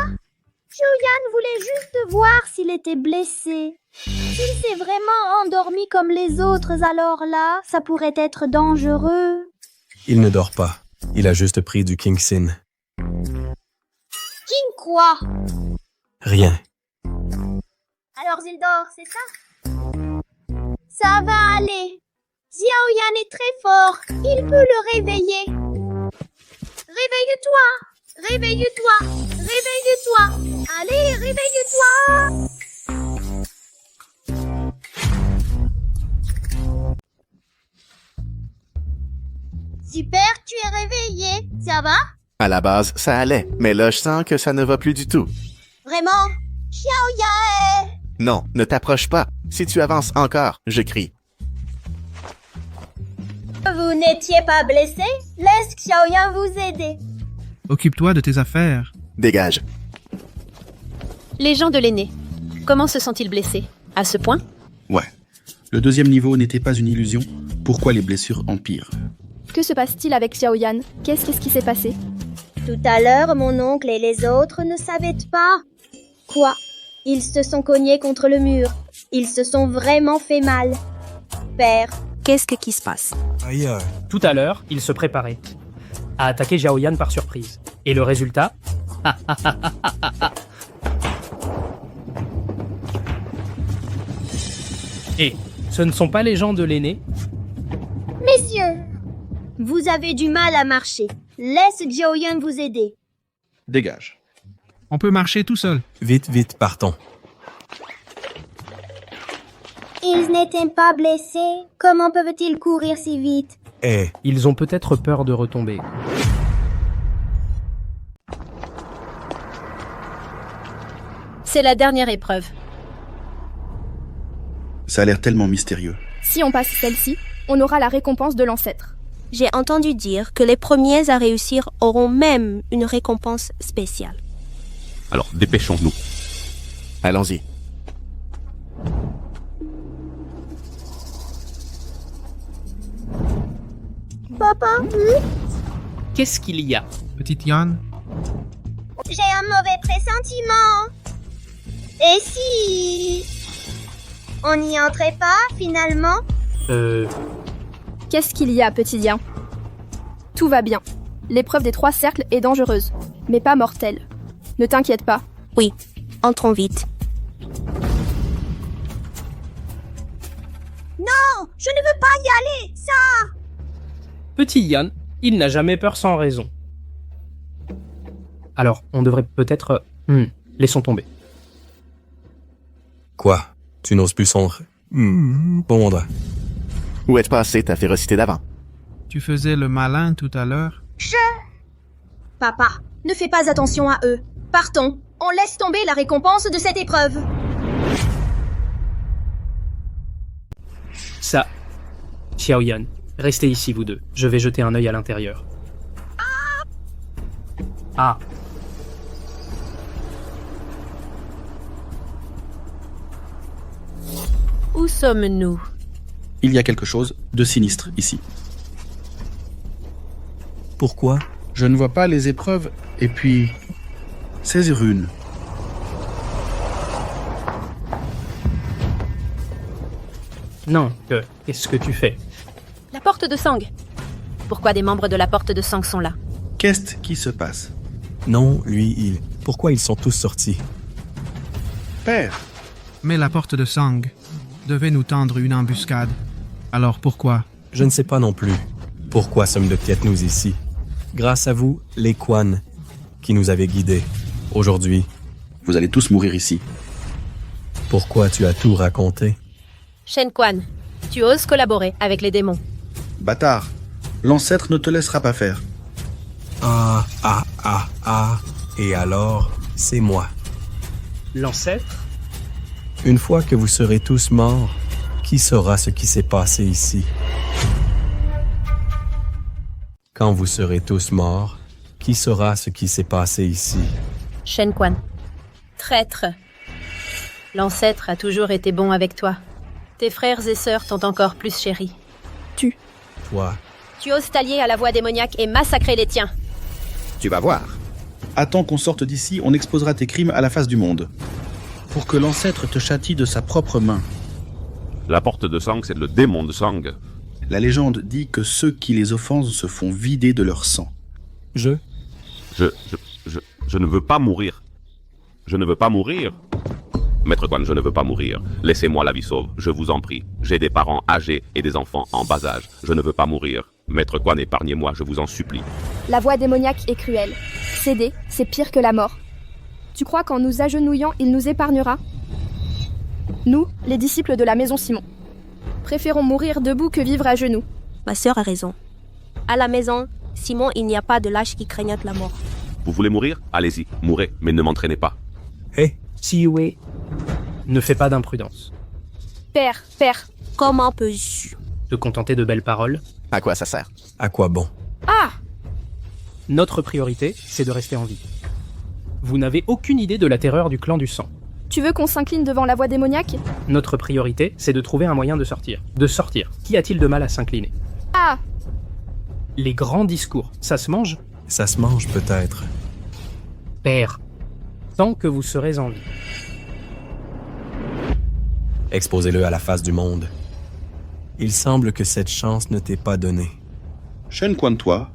Xiaoyan voulait juste voir s'il était blessé. S'il s'est vraiment endormi comme les autres, alors là, ça pourrait être dangereux. Il ne dort pas. Il a juste pris du King Sin. King quoi? Rien. Alors il dort, c'est ça? Ça va aller. Xiaoyan est très fort. Il peut le réveiller. Réveille-toi! Réveille-toi! Réveille-toi! Allez, réveille-toi! Super, tu es réveillé. Ça va? À la base, ça allait, mais là, je sens que ça ne va plus du tout. Vraiment? Xiaoyan! Non, ne t'approche pas. Si tu avances encore, je crie. Vous n'étiez pas blessé? Laisse Xiaoyan vous aider. Occupe-toi de tes affaires. Dégage. Les gens de l'aîné, comment se sont-ils blessés? À ce point? Ouais. Le deuxième niveau n'était pas une illusion. Pourquoi les blessures empirent? Que se passe-t-il avec Xiaoyan? Qu'est-ce qui s'est passé? Tout à l'heure, mon oncle et les autres ne savaient pas. Quoi? Ils se sont cognés contre le mur. Ils se sont vraiment fait mal. Père. Qu'est-ce qui se passe? Aïe. Tout à l'heure, il se préparait à attaquer Xiaoyan par surprise. Et le résultat? Et ce ne sont pas les gens de l'aîné? Messieurs, vous avez du mal à marcher. Laisse Xiaoyan vous aider. Dégage. On peut marcher tout seul. Vite, vite, partons. Ils n'étaient pas blessés. Comment peuvent-ils courir si vite? Ils ont peut-être peur de retomber. C'est la dernière épreuve. Ça a l'air tellement mystérieux. Si on passe celle-ci, on aura la récompense de l'ancêtre. J'ai entendu dire que les premiers à réussir auront même une récompense spéciale. Alors, dépêchons-nous. Allons-y. Papa? Qu'est-ce qu'il y a? Petite Yann? J'ai un mauvais pressentiment. Et si... on n'y entrait pas, finalement? Qu'est-ce qu'il y a, petit lien? Tout va bien. L'épreuve des 3 cercles est dangereuse, mais pas mortelle. Ne t'inquiète pas. Oui, entrons vite. Non, je ne veux pas y aller, ça. Petit Yann, il n'a jamais peur sans raison. Alors, on devrait peut-être... laissons tomber. Quoi? Tu n'oses plus pondre. Où est passée ta férocité d'avant? Tu faisais le malin tout à l'heure? Papa, ne fais pas attention à eux. Partons. On laisse tomber la récompense de cette épreuve. Ça... Xiaoyan, restez ici vous deux. Je vais jeter un œil à l'intérieur. Ah. Où sommes-nous? Il y a quelque chose de sinistre ici. Pourquoi? Je ne vois pas les épreuves, et puis... ces runes. Non, qu'est-ce que tu fais? La porte de sang. Pourquoi des membres de la porte de sang sont là? Qu'est-ce qui se passe? Non, lui, il... Pourquoi ils sont tous sortis? Père! Mais la porte de sang devait nous tendre une embuscade. Alors pourquoi? Je ne sais pas non plus. Pourquoi sommes-nous ici? Grâce à vous, les Quan, qui nous avez guidés. Aujourd'hui... Vous allez tous mourir ici. Pourquoi tu as tout raconté? Shen Quan, tu oses collaborer avec les démons. Bâtard, l'ancêtre ne te laissera pas faire. Et alors, c'est moi. L'ancêtre? Une fois que vous serez tous morts, qui saura ce qui s'est passé ici? Quand vous serez tous morts, qui saura ce qui s'est passé ici? Shen Quan, traître. L'ancêtre a toujours été bon avec toi. Tes frères et sœurs t'ont encore plus chéri. Toi. Tu oses t'allier à la voix démoniaque et massacrer les tiens. Tu vas voir. Attends qu'on sorte d'ici, on exposera tes crimes à la face du monde. Pour que l'ancêtre te châtie de sa propre main. La porte de sang, c'est le démon de sang. La légende dit que ceux qui les offensent se font vider de leur sang. Je ne veux pas mourir. Je ne veux pas mourir. Maître Quan, je ne veux pas mourir. Laissez-moi la vie sauve, je vous en prie. J'ai des parents âgés et des enfants en bas âge. Je ne veux pas mourir. Maître Quan, épargnez-moi, je vous en supplie. La voix démoniaque est cruelle. Céder, c'est pire que la mort. Tu crois qu'en nous agenouillant, il nous épargnera? Nous, les disciples de la maison Simon, préférons mourir debout que vivre à genoux. Ma sœur a raison. À la maison, Simon, il n'y a pas de lâche qui craignent la mort. Vous voulez mourir? Allez-y, mourrez, mais ne m'entraînez pas. Sioué, ne fais pas d'imprudence. Père. Comment peux-je Te contenter de belles paroles? À quoi ça sert? À quoi bon? Ah! Notre priorité, c'est de rester en vie. Vous n'avez aucune idée de la terreur du clan du sang. Tu veux qu'on s'incline devant la voix démoniaque? Notre priorité, c'est de trouver un moyen de sortir. De sortir. Qu'y a-t-il de mal à s'incliner? Ah! Les grands discours, ça se mange? Ça se mange peut-être. Père, tant que vous serez en vie. Exposez-le à la face du monde. Il semble que cette chance ne t'est pas donnée. Shen Quan, toi.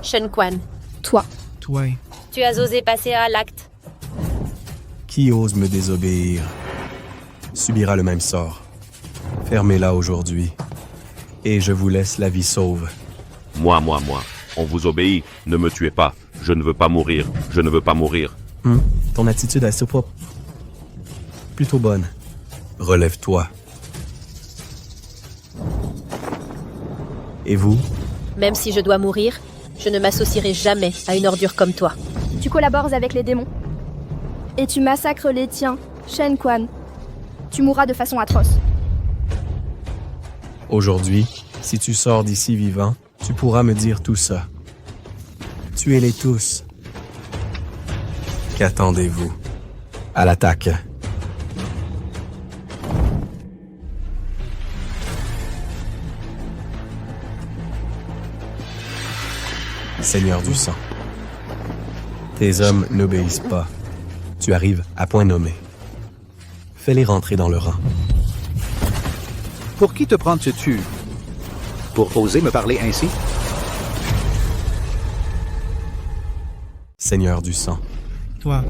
Shen Quan, Toi. Toi. tu as osé passer à l'acte. Qui ose me désobéir subira le même sort. Fermez-la aujourd'hui, et je vous laisse la vie sauve. Moi. On vous obéit. Ne me tuez pas. Je ne veux pas mourir. Je ne veux pas mourir. Ton attitude est plutôt bonne. Relève-toi. Et vous? Même si je dois mourir, je ne m'associerai jamais à une ordure comme toi. Tu collabores avec les démons. Et tu massacres les tiens, Shen Quan. Tu mourras de façon atroce. Aujourd'hui, si tu sors d'ici vivant, tu pourras me dire tout ça. Tuez-les tous. Qu'attendez-vous? À l'attaque. Seigneur du sang. Tes hommes n'obéissent pas. Tu arrives à point nommé. Fais-les rentrer dans le rang. Pour qui te prends-tu? Pour oser me parler ainsi? Seigneur du sang. Toi.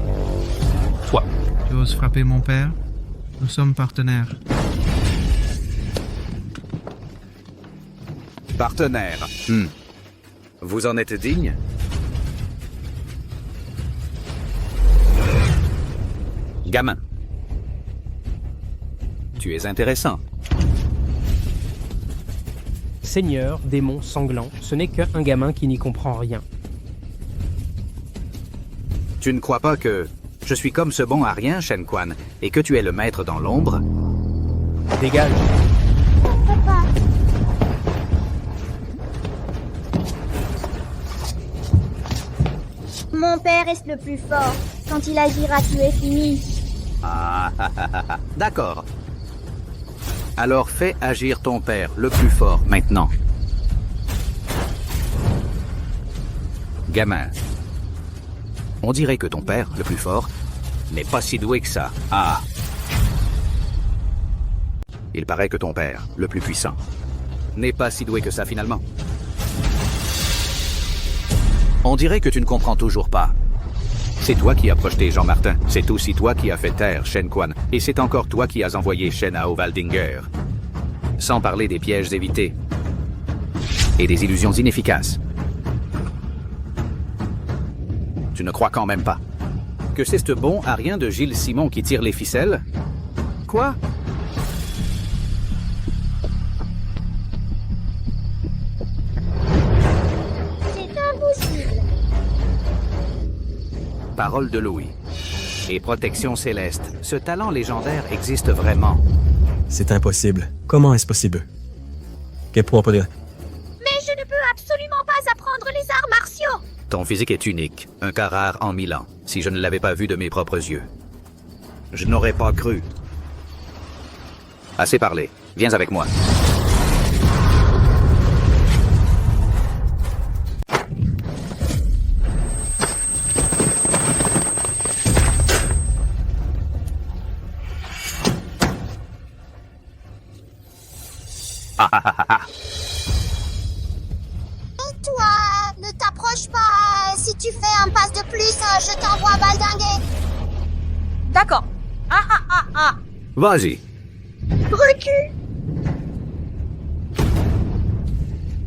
Tu oses frapper mon père? Nous sommes partenaires. Partenaire. Vous en êtes digne? Gamin. Tu es intéressant. Seigneur, démon, sanglant, ce n'est qu'un gamin qui n'y comprend rien. Tu ne crois pas que je suis comme ce bon à rien, Shen Quan, et que tu es le maître dans l'ombre? Dégage. Papa. Mon père reste le plus fort. Quand il agira, tu es fini. D'accord. Alors fais agir ton père, le plus fort, maintenant. Gamin. On dirait que ton père, le plus fort, n'est pas si doué que ça. Il paraît que ton père, le plus puissant, n'est pas si doué que ça finalement. On dirait que tu ne comprends toujours pas. C'est toi qui as projeté Jean Martin. C'est aussi toi qui as fait taire Shen Quan. Et c'est encore toi qui as envoyé Shen à Waldinger. Sans parler des pièges évités. Et des illusions inefficaces. Tu ne crois quand même pas que c'est ce bon à rien de Gilles Simon qui tire les ficelles? Quoi? Parole de Louis. Et protection céleste. Ce talent légendaire existe vraiment. C'est impossible. Comment est-ce possible? Mais je ne peux absolument pas apprendre les arts martiaux. Ton physique est unique, un cas rare en 1000 ans, si je ne l'avais pas vu de mes propres yeux. Je n'aurais pas cru. Assez parlé. Viens avec moi. Et toi, ne t'approche pas. Si tu fais un pas de plus, je t'envoie valdinguer. D'accord. Vas-y. Recule.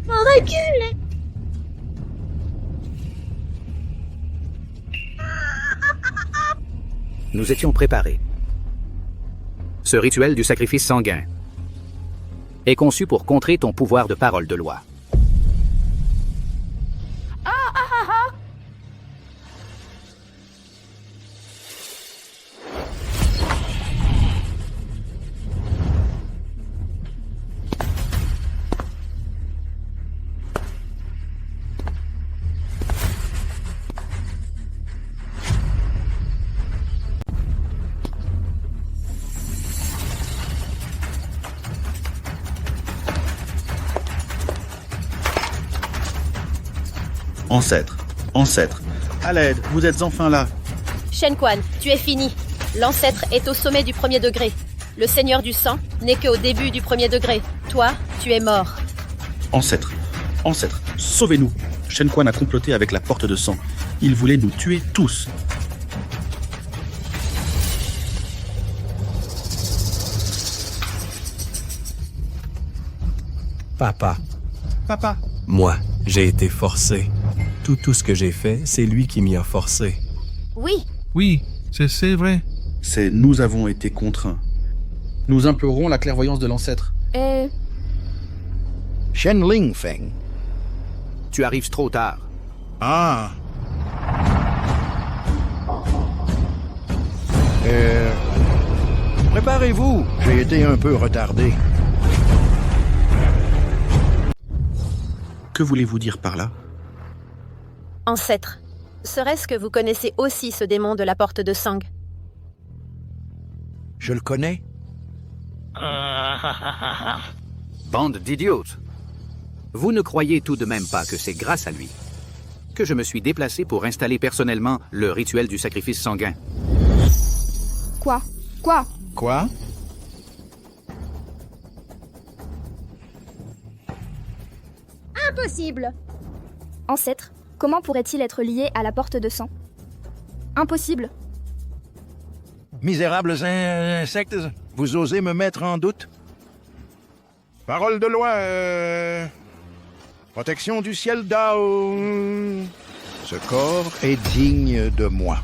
Recule. Nous étions préparés. Ce rituel du sacrifice sanguin est conçu pour contrer ton pouvoir de parole de loi. Ancêtre, à l'aide, vous êtes enfin là. Shen Quan, tu es fini. L'ancêtre est au sommet du 1er degré. Le Seigneur du sang n'est qu'au début du 1er degré. Toi, tu es mort. Ancêtre, sauvez-nous. Shen Quan a comploté avec la porte de sang. Il voulait nous tuer tous. Papa. Papa. Moi, j'ai été forcé. Tout ce que j'ai fait, c'est lui qui m'y a forcé. Oui. Oui, c'est vrai. C'est nous avons été contraints. Nous implorons la clairvoyance de l'ancêtre. Shen Lingfeng. Tu arrives trop tard. Ah. Préparez-vous, j'ai été un peu retardé. Que voulez-vous dire par là? Ancêtre, serait-ce que vous connaissez aussi ce démon de la porte de Sang? Je le connais. Bande d'idiotes. Vous ne croyez tout de même pas que c'est grâce à lui que je me suis déplacé pour installer personnellement le rituel du sacrifice sanguin? Quoi? Quoi? Impossible. Ancêtre, comment pourrait-il être lié à la porte de sang? Impossible. Misérables insectes, vous osez me mettre en doute? Parole de loi, protection du ciel Dao. Ce corps est digne de moi.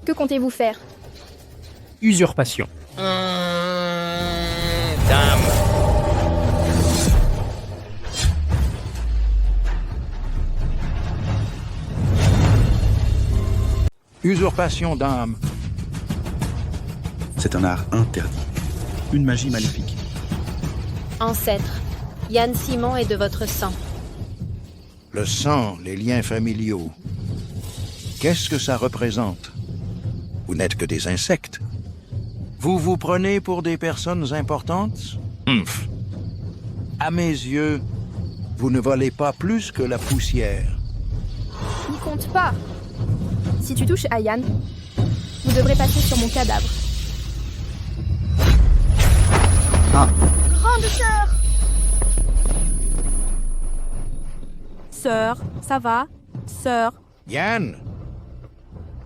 Que comptez-vous faire? Usurpation. Dame. Usurpation d'âme. C'est un art interdit. Une magie maléfique. Ancêtre, Yann Simon est de votre sang. Le sang, les liens familiaux. Qu'est-ce que ça représente? Vous n'êtes que des insectes. Vous vous prenez pour des personnes importantes? À mes yeux, vous ne volez pas plus que la poussière. N'y compte pas. Si tu touches à Yann, vous devrez passer sur mon cadavre. Grande sœur. Sœur, ça va? Sœur. Yann,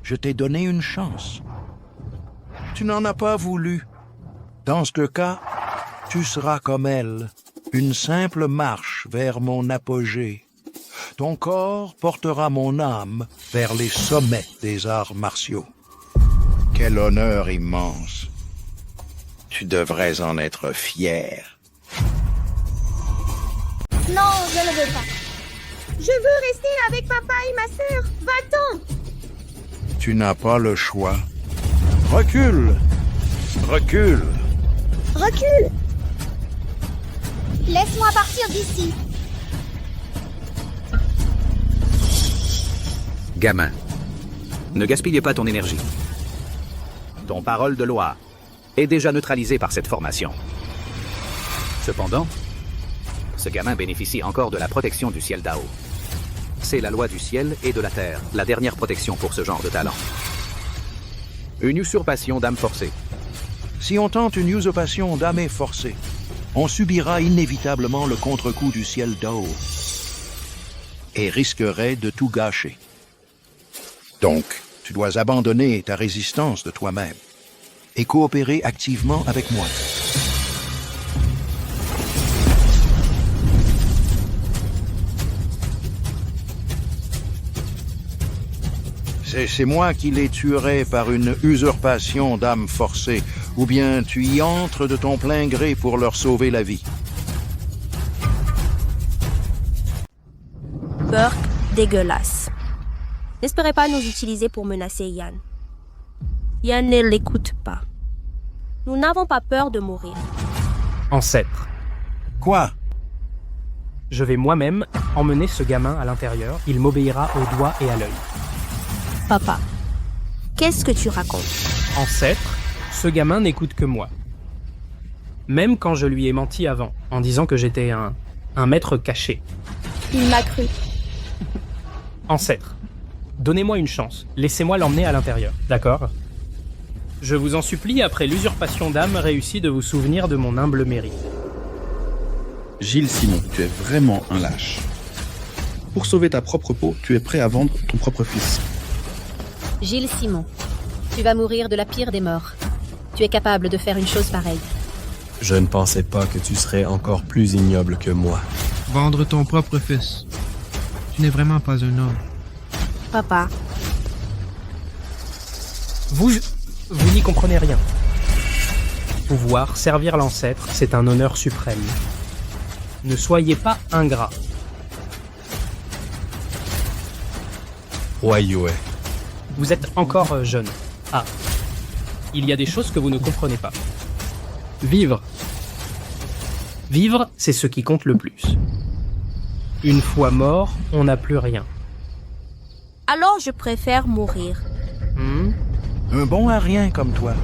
je t'ai donné une chance. Tu n'en as pas voulu. Dans ce cas, tu seras comme elle, une simple marche vers mon apogée. Ton corps portera mon âme vers les sommets des arts martiaux. Quel honneur immense. Tu devrais en être fier. Non, je ne veux pas. Je veux rester avec papa et ma sœur. Va-t'en. Tu n'as pas le choix. Recule! Recule! Recule. Laisse-moi partir d'ici. Gamin, ne gaspille pas ton énergie. Ton parole de loi est déjà neutralisé par cette formation. Cependant, ce gamin bénéficie encore de la protection du ciel Dao. C'est la loi du ciel et de la terre, la dernière protection pour ce genre de talent. Une usurpation d'âme forcée. Si on tente une usurpation d'âme forcée, on subira inévitablement le contre-coup du ciel Dao et risquerait de tout gâcher. Donc, tu dois abandonner ta résistance de toi-même et coopérer activement avec moi. C'est moi qui les tuerai par une usurpation d'âme forcée, ou bien tu y entres de ton plein gré pour leur sauver la vie. Burke, dégueulasse. N'espérez pas nous utiliser pour menacer Yann. Yann ne l'écoute pas. Nous n'avons pas peur de mourir. Ancêtre. Quoi? Je vais moi-même emmener ce gamin à l'intérieur. Il m'obéira au doigt et à l'œil. Papa, qu'est-ce que tu racontes? Ancêtre, ce gamin n'écoute que moi. Même quand je lui ai menti avant, en disant que j'étais un maître caché. Il m'a cru. Ancêtre, donnez-moi une chance. Laissez-moi l'emmener à l'intérieur, d'accord? Je vous en supplie, après l'usurpation d'âme réussie, de vous souvenir de mon humble mérite. Gilles Simon, tu es vraiment un lâche. Pour sauver ta propre peau, tu es prêt à vendre ton propre fils. Gilles Simon, tu vas mourir de la pire des morts. Tu es capable de faire une chose pareille. Je ne pensais pas que tu serais encore plus ignoble que moi. Vendre ton propre fils. Tu n'es vraiment pas un homme. Papa, Vous n'y comprenez rien. Pouvoir servir l'ancêtre, c'est un honneur suprême. Ne soyez pas ingrat. Roi Yue, Vous êtes encore jeune. Ah. Il y a des choses que vous ne comprenez pas. Vivre. Vivre, c'est ce qui compte le plus. Une fois mort, on n'a plus rien. alors je préfère mourir. Un bon à rien comme toi.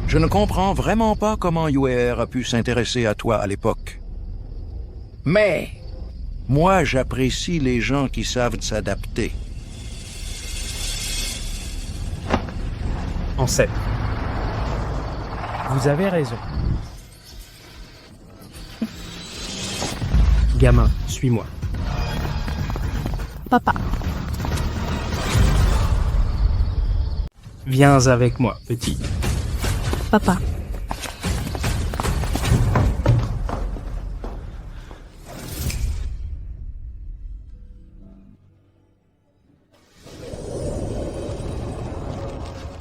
Je ne comprends vraiment pas comment Yue a pu s'intéresser à toi à l'époque. Mais moi, j'apprécie les gens qui savent s'adapter. Ancêtre. Vous avez raison. Gamin, suis-moi. Papa, Viens avec moi, petit. papa,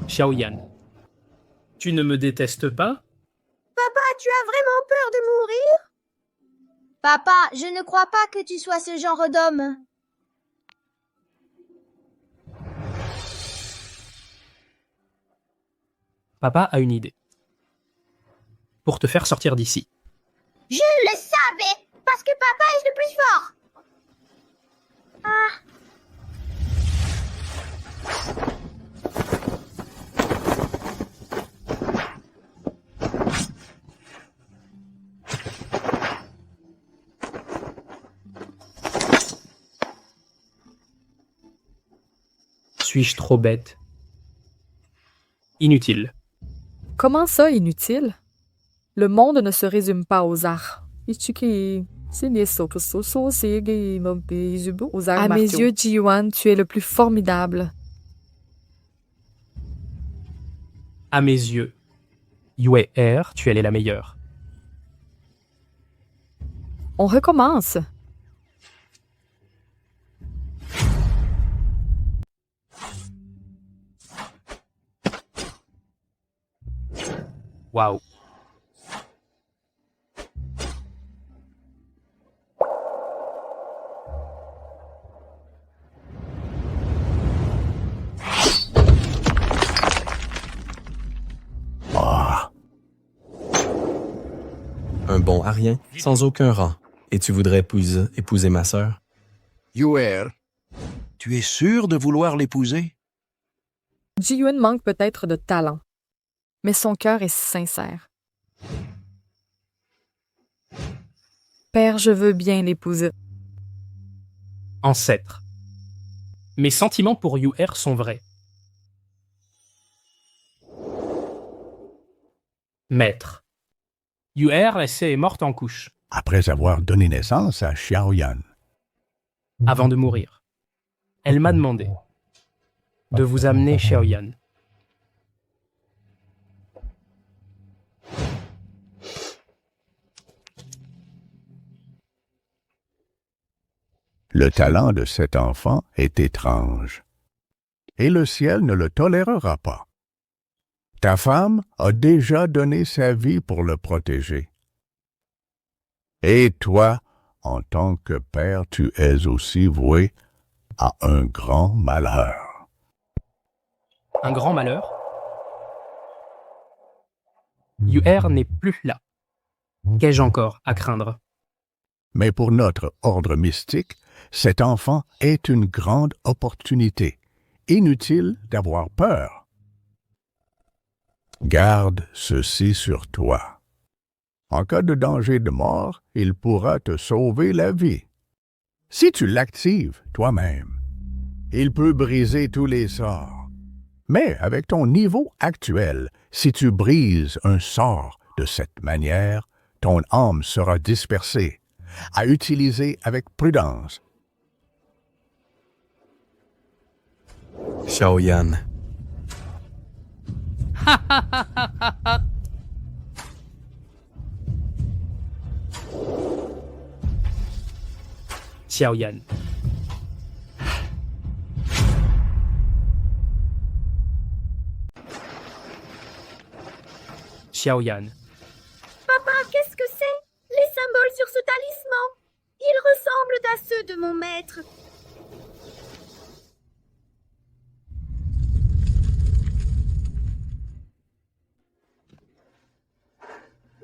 Xiaoyan. Tu ne me détestes pas? Papa, tu as vraiment peur de mourir? Papa, je ne crois pas que tu sois ce genre d'homme. Papa a une idée. Pour te faire sortir d'ici. Je le savais, parce que papa est le plus fort. Ah. Suis-je trop bête? Inutile. Comment ça, inutile? Le monde ne se résume pas aux arts. À mes yeux, Ji-Yuan, tu es le plus formidable. À mes yeux, Yue R, tu es la meilleure. On recommence. Waouh. un bon à rien, sans aucun rang. Et tu voudrais épouser ma sœur? Yue, tu es sûr de vouloir l'épouser? Ji-Yuan manque peut-être de talent, mais son cœur est sincère. Père, je veux bien l'épouser. Ancêtre. Mes sentiments pour Yu-Er sont vrais. Maître. Yu-Er est morte en couche. Après avoir donné naissance à Xiaoyan. Avant de mourir. Elle m'a demandé de vous amener Xiaoyan. Le talent de cet enfant est étrange, et le ciel ne le tolérera pas. Ta femme a déjà donné sa vie pour le protéger. Et toi, en tant que père, tu es aussi voué à un grand malheur. Un grand malheur? Yu-Er n'est plus là. Qu'ai-je encore à craindre? Mais pour notre ordre mystique, cet enfant est une grande opportunité. Inutile d'avoir peur. Garde ceci sur toi. En cas de danger de mort, il pourra te sauver la vie. Si tu l'actives toi-même, il peut briser tous les sorts. Mais avec ton niveau actuel, si tu brises un sort de cette manière, ton âme sera dispersée, à utiliser avec prudence. Xiaoyan. Xiaoyan. Xiaoyan. Papa, qu'est-ce que c'est? Les symboles sur ce talisman. Ils ressemblent à ceux de mon maître.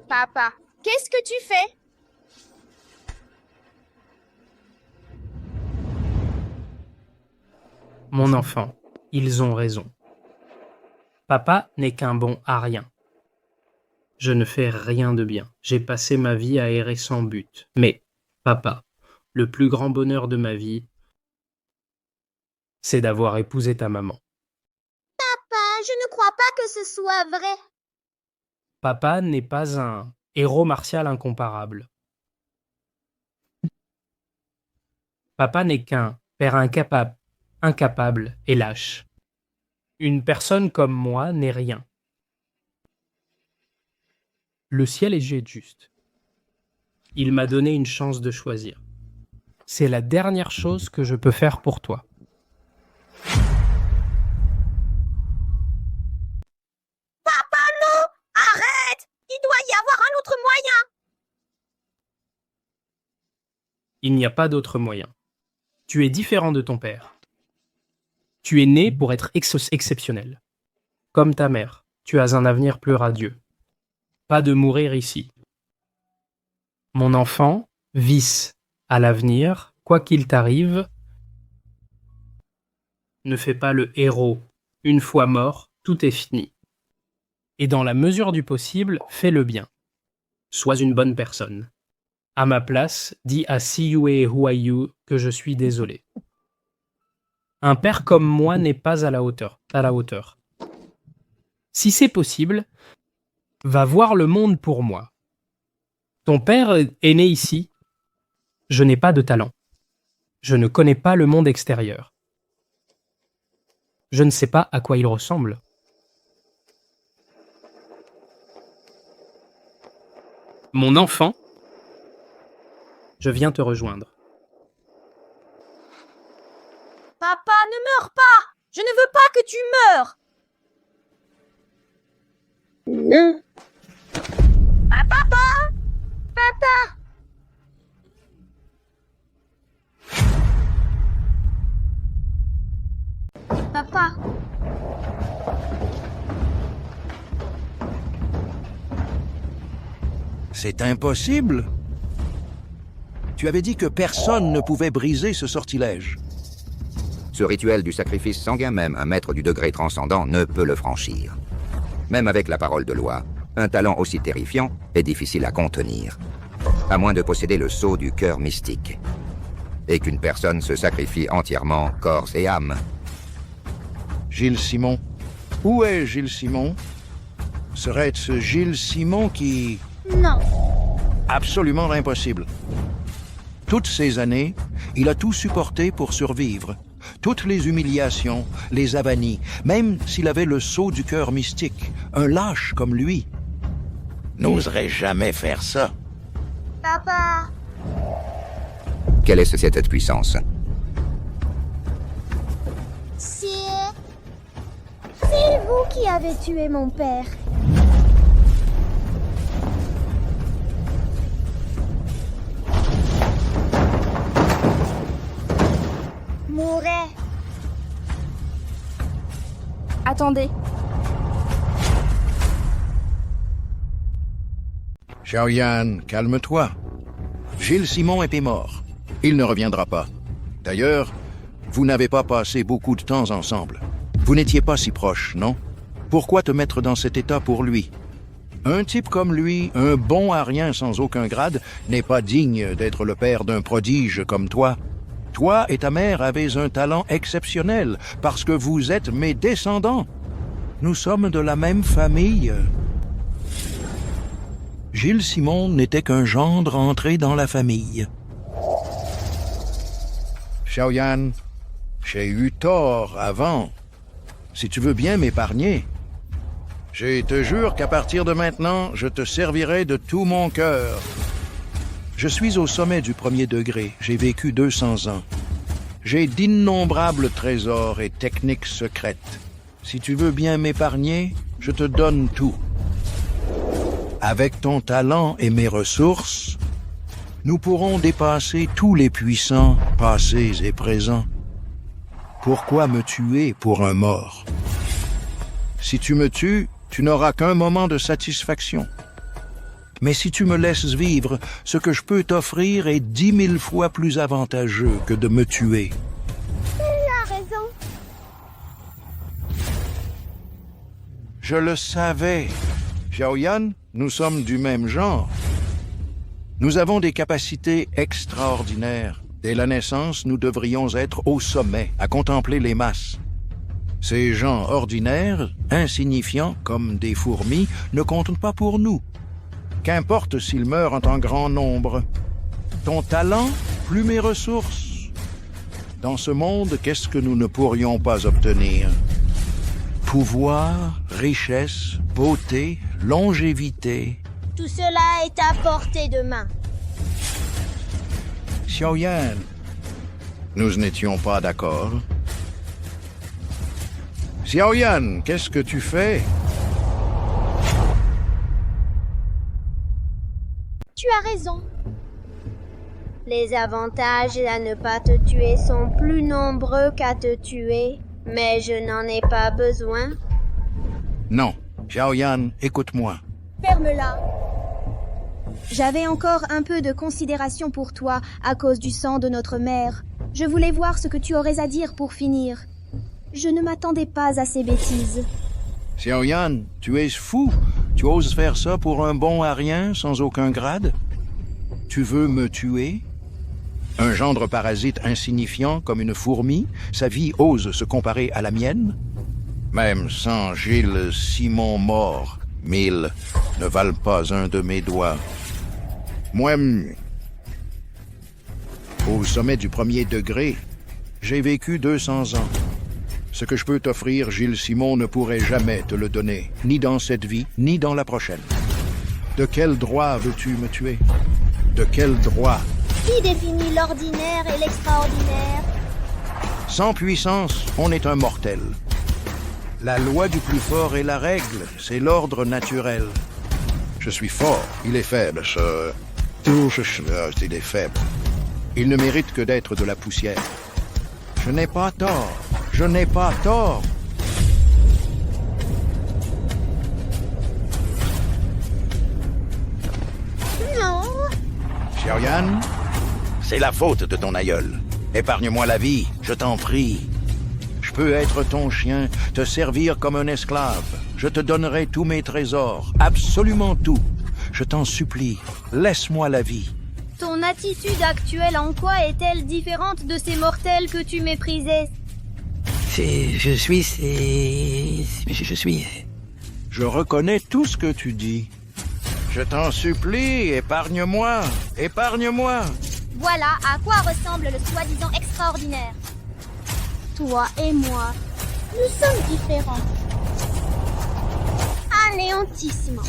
Papa, qu'est-ce que tu fais? Mon enfant, ils ont raison. Papa n'est qu'un bon à rien. Je ne fais rien de bien. J'ai passé ma vie à errer sans but. Mais, papa, le plus grand bonheur de ma vie, c'est d'avoir épousé ta maman. Papa, je ne crois pas que ce soit vrai. Papa n'est pas un héros martial incomparable. Papa n'est qu'un père incapable et lâche. Une personne comme moi n'est rien. Le ciel est juste. Il m'a donné une chance de choisir. C'est la dernière chose que je peux faire pour toi. Papa, non! Arrête! Il doit y avoir un autre moyen! Il n'y a pas d'autre moyen. Tu es différent de ton père. Tu es né pour être exceptionnel. Comme ta mère, tu as un avenir plus radieux. Pas de mourir ici. Mon enfant, vis à l'avenir, quoi qu'il t'arrive, ne fais pas le héros. Une fois mort, tout est fini. Et dans la mesure du possible, fais le bien. Sois une bonne personne. À ma place, dis à Siyue Huayu que je suis désolé. Un père comme moi n'est pas à la hauteur. Si c'est possible, va voir le monde pour moi. Ton père est né ici. Je n'ai pas de talent. Je ne connais pas le monde extérieur. Je ne sais pas à quoi il ressemble. Mon enfant, je viens te rejoindre. Papa, ne meurs pas! Je ne veux pas que tu meurs! Non. Papa! Papa! Papa. C'est impossible. Tu avais dit que personne ne pouvait briser ce sortilège. Ce rituel du sacrifice sanguin, même un maître du degré transcendant ne peut le franchir. Même avec la parole de loi, un talent aussi terrifiant est difficile à contenir, à moins de posséder le sceau du cœur mystique, et qu'une personne se sacrifie entièrement, corps et âme. Gilles Simon. Où est Gilles Simon? Serait-ce Gilles Simon qui... Non. Absolument impossible. Toutes ces années, il a tout supporté pour survivre. Toutes les humiliations, les avanies, même s'il avait le sceau du cœur mystique, un lâche comme lui. N'oserait jamais faire ça. Papa! Quelle est cette puissance? C'est vous qui avez tué mon père. Mourez. Attendez. Xiaoyan, calme-toi. Gilles Simon était mort. Il ne reviendra pas. D'ailleurs, vous n'avez pas passé beaucoup de temps ensemble. Vous n'étiez pas si proches, non? Pourquoi te mettre dans cet état pour lui? Un type comme lui, un bon à rien sans aucun grade, n'est pas digne d'être le père d'un prodige comme toi. Toi et ta mère avez un talent exceptionnel parce que vous êtes mes descendants. Nous sommes de la même famille. Gilles Simon n'était qu'un gendre entré dans la famille. Xiaoyan, j'ai eu tort avant. Si tu veux bien m'épargner, Je te jure qu'à partir de maintenant, je te servirai de tout mon cœur. Je suis au sommet du premier degré. J'ai vécu 200 ans. J'ai d'innombrables trésors et techniques secrètes. Si tu veux bien m'épargner, je te donne tout. Avec ton talent et mes ressources, nous pourrons dépasser tous les puissants, passés et présents. Pourquoi me tuer pour un mort? Si tu me tues, tu n'auras qu'un moment de satisfaction. Mais si tu me laisses vivre, ce que je peux t'offrir est 10 000 fois plus avantageux que de me tuer. Tu as raison. Je le savais. Xiaoyan, nous sommes du même genre. Nous avons des capacités extraordinaires. Dès la naissance, nous devrions être au sommet, à contempler les masses. Ces gens ordinaires, insignifiants comme des fourmis, ne comptent pas pour nous. Qu'importe s'ils meurent en grand nombre. Ton talent, plus mes ressources. Dans ce monde, qu'est-ce que nous ne pourrions pas obtenir? Pouvoir, richesse, beauté, longévité. Tout cela est à portée de main. Xiaoyan, nous n'étions pas d'accord. Xiaoyan, qu'est-ce que tu fais? Tu as raison. Les avantages à ne pas te tuer sont plus nombreux qu'à te tuer, mais je n'en ai pas besoin. Non, Xiaoyan, écoute-moi. Ferme-la. J'avais encore un peu de considération pour toi à cause du sang de notre mère. Je voulais voir ce que tu aurais à dire pour finir. Je ne m'attendais pas à ces bêtises. Xiaoyan, tu es fou. Tu oses faire ça pour un bon à rien, sans aucun grade? Tu veux me tuer? Un gendre parasite insignifiant comme une fourmi, sa vie ose se comparer à la mienne? Même sans Gilles Simon mort, 1000 ne valent pas un de mes doigts. Moi, au sommet du premier degré, j'ai vécu 200 ans. Ce que je peux t'offrir, Gilles Simon ne pourrait jamais te le donner, ni dans cette vie, ni dans la prochaine. De quel droit veux-tu me tuer? De quel droit? Qui définit l'ordinaire et l'extraordinaire? Sans puissance, on est un mortel. La loi du plus fort est la règle, c'est l'ordre naturel. Je suis fort, il est faible, il est faible. Il ne mérite que d'être de la poussière. Je n'ai pas tort. Je n'ai pas tort. Non. Xiaoyan, c'est la faute de ton aïeul. Épargne-moi la vie, je t'en prie. Je peux être ton chien, te servir comme un esclave. Je te donnerai tous mes trésors, absolument tout. Je t'en supplie, laisse-moi la vie. Ton attitude actuelle en quoi est-elle différente de ces mortels que tu méprisais? Je reconnais tout ce que tu dis. Je t'en supplie, épargne-moi, épargne-moi. Voilà à quoi ressemble le soi-disant extraordinaire. Toi et moi, nous sommes différents. Anéantissement.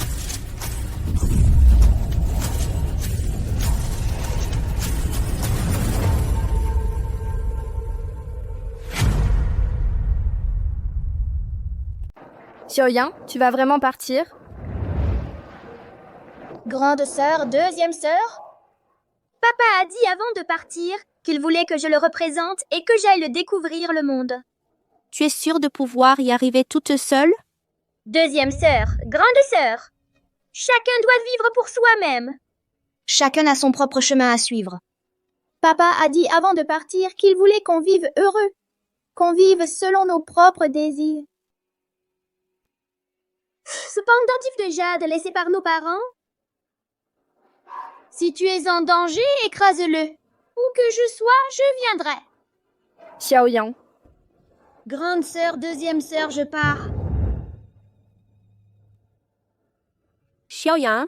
Xiaoyan, tu vas vraiment partir? Grande sœur, deuxième sœur? Papa a dit avant de partir qu'il voulait que je le représente et que j'aille le découvrir le monde. Tu es sûre de pouvoir y arriver toute seule? Deuxième sœur, grande sœur. Chacun doit vivre pour soi-même. Chacun a son propre chemin à suivre. Papa a dit avant de partir qu'il voulait qu'on vive heureux, qu'on vive selon nos propres désirs. Ce pendentif de jade laissé par nos parents? Si tu es en danger, écrase-le. Où que je sois, je viendrai. Xiaoyan. Grande sœur, deuxième sœur, je pars. Xiaoyan,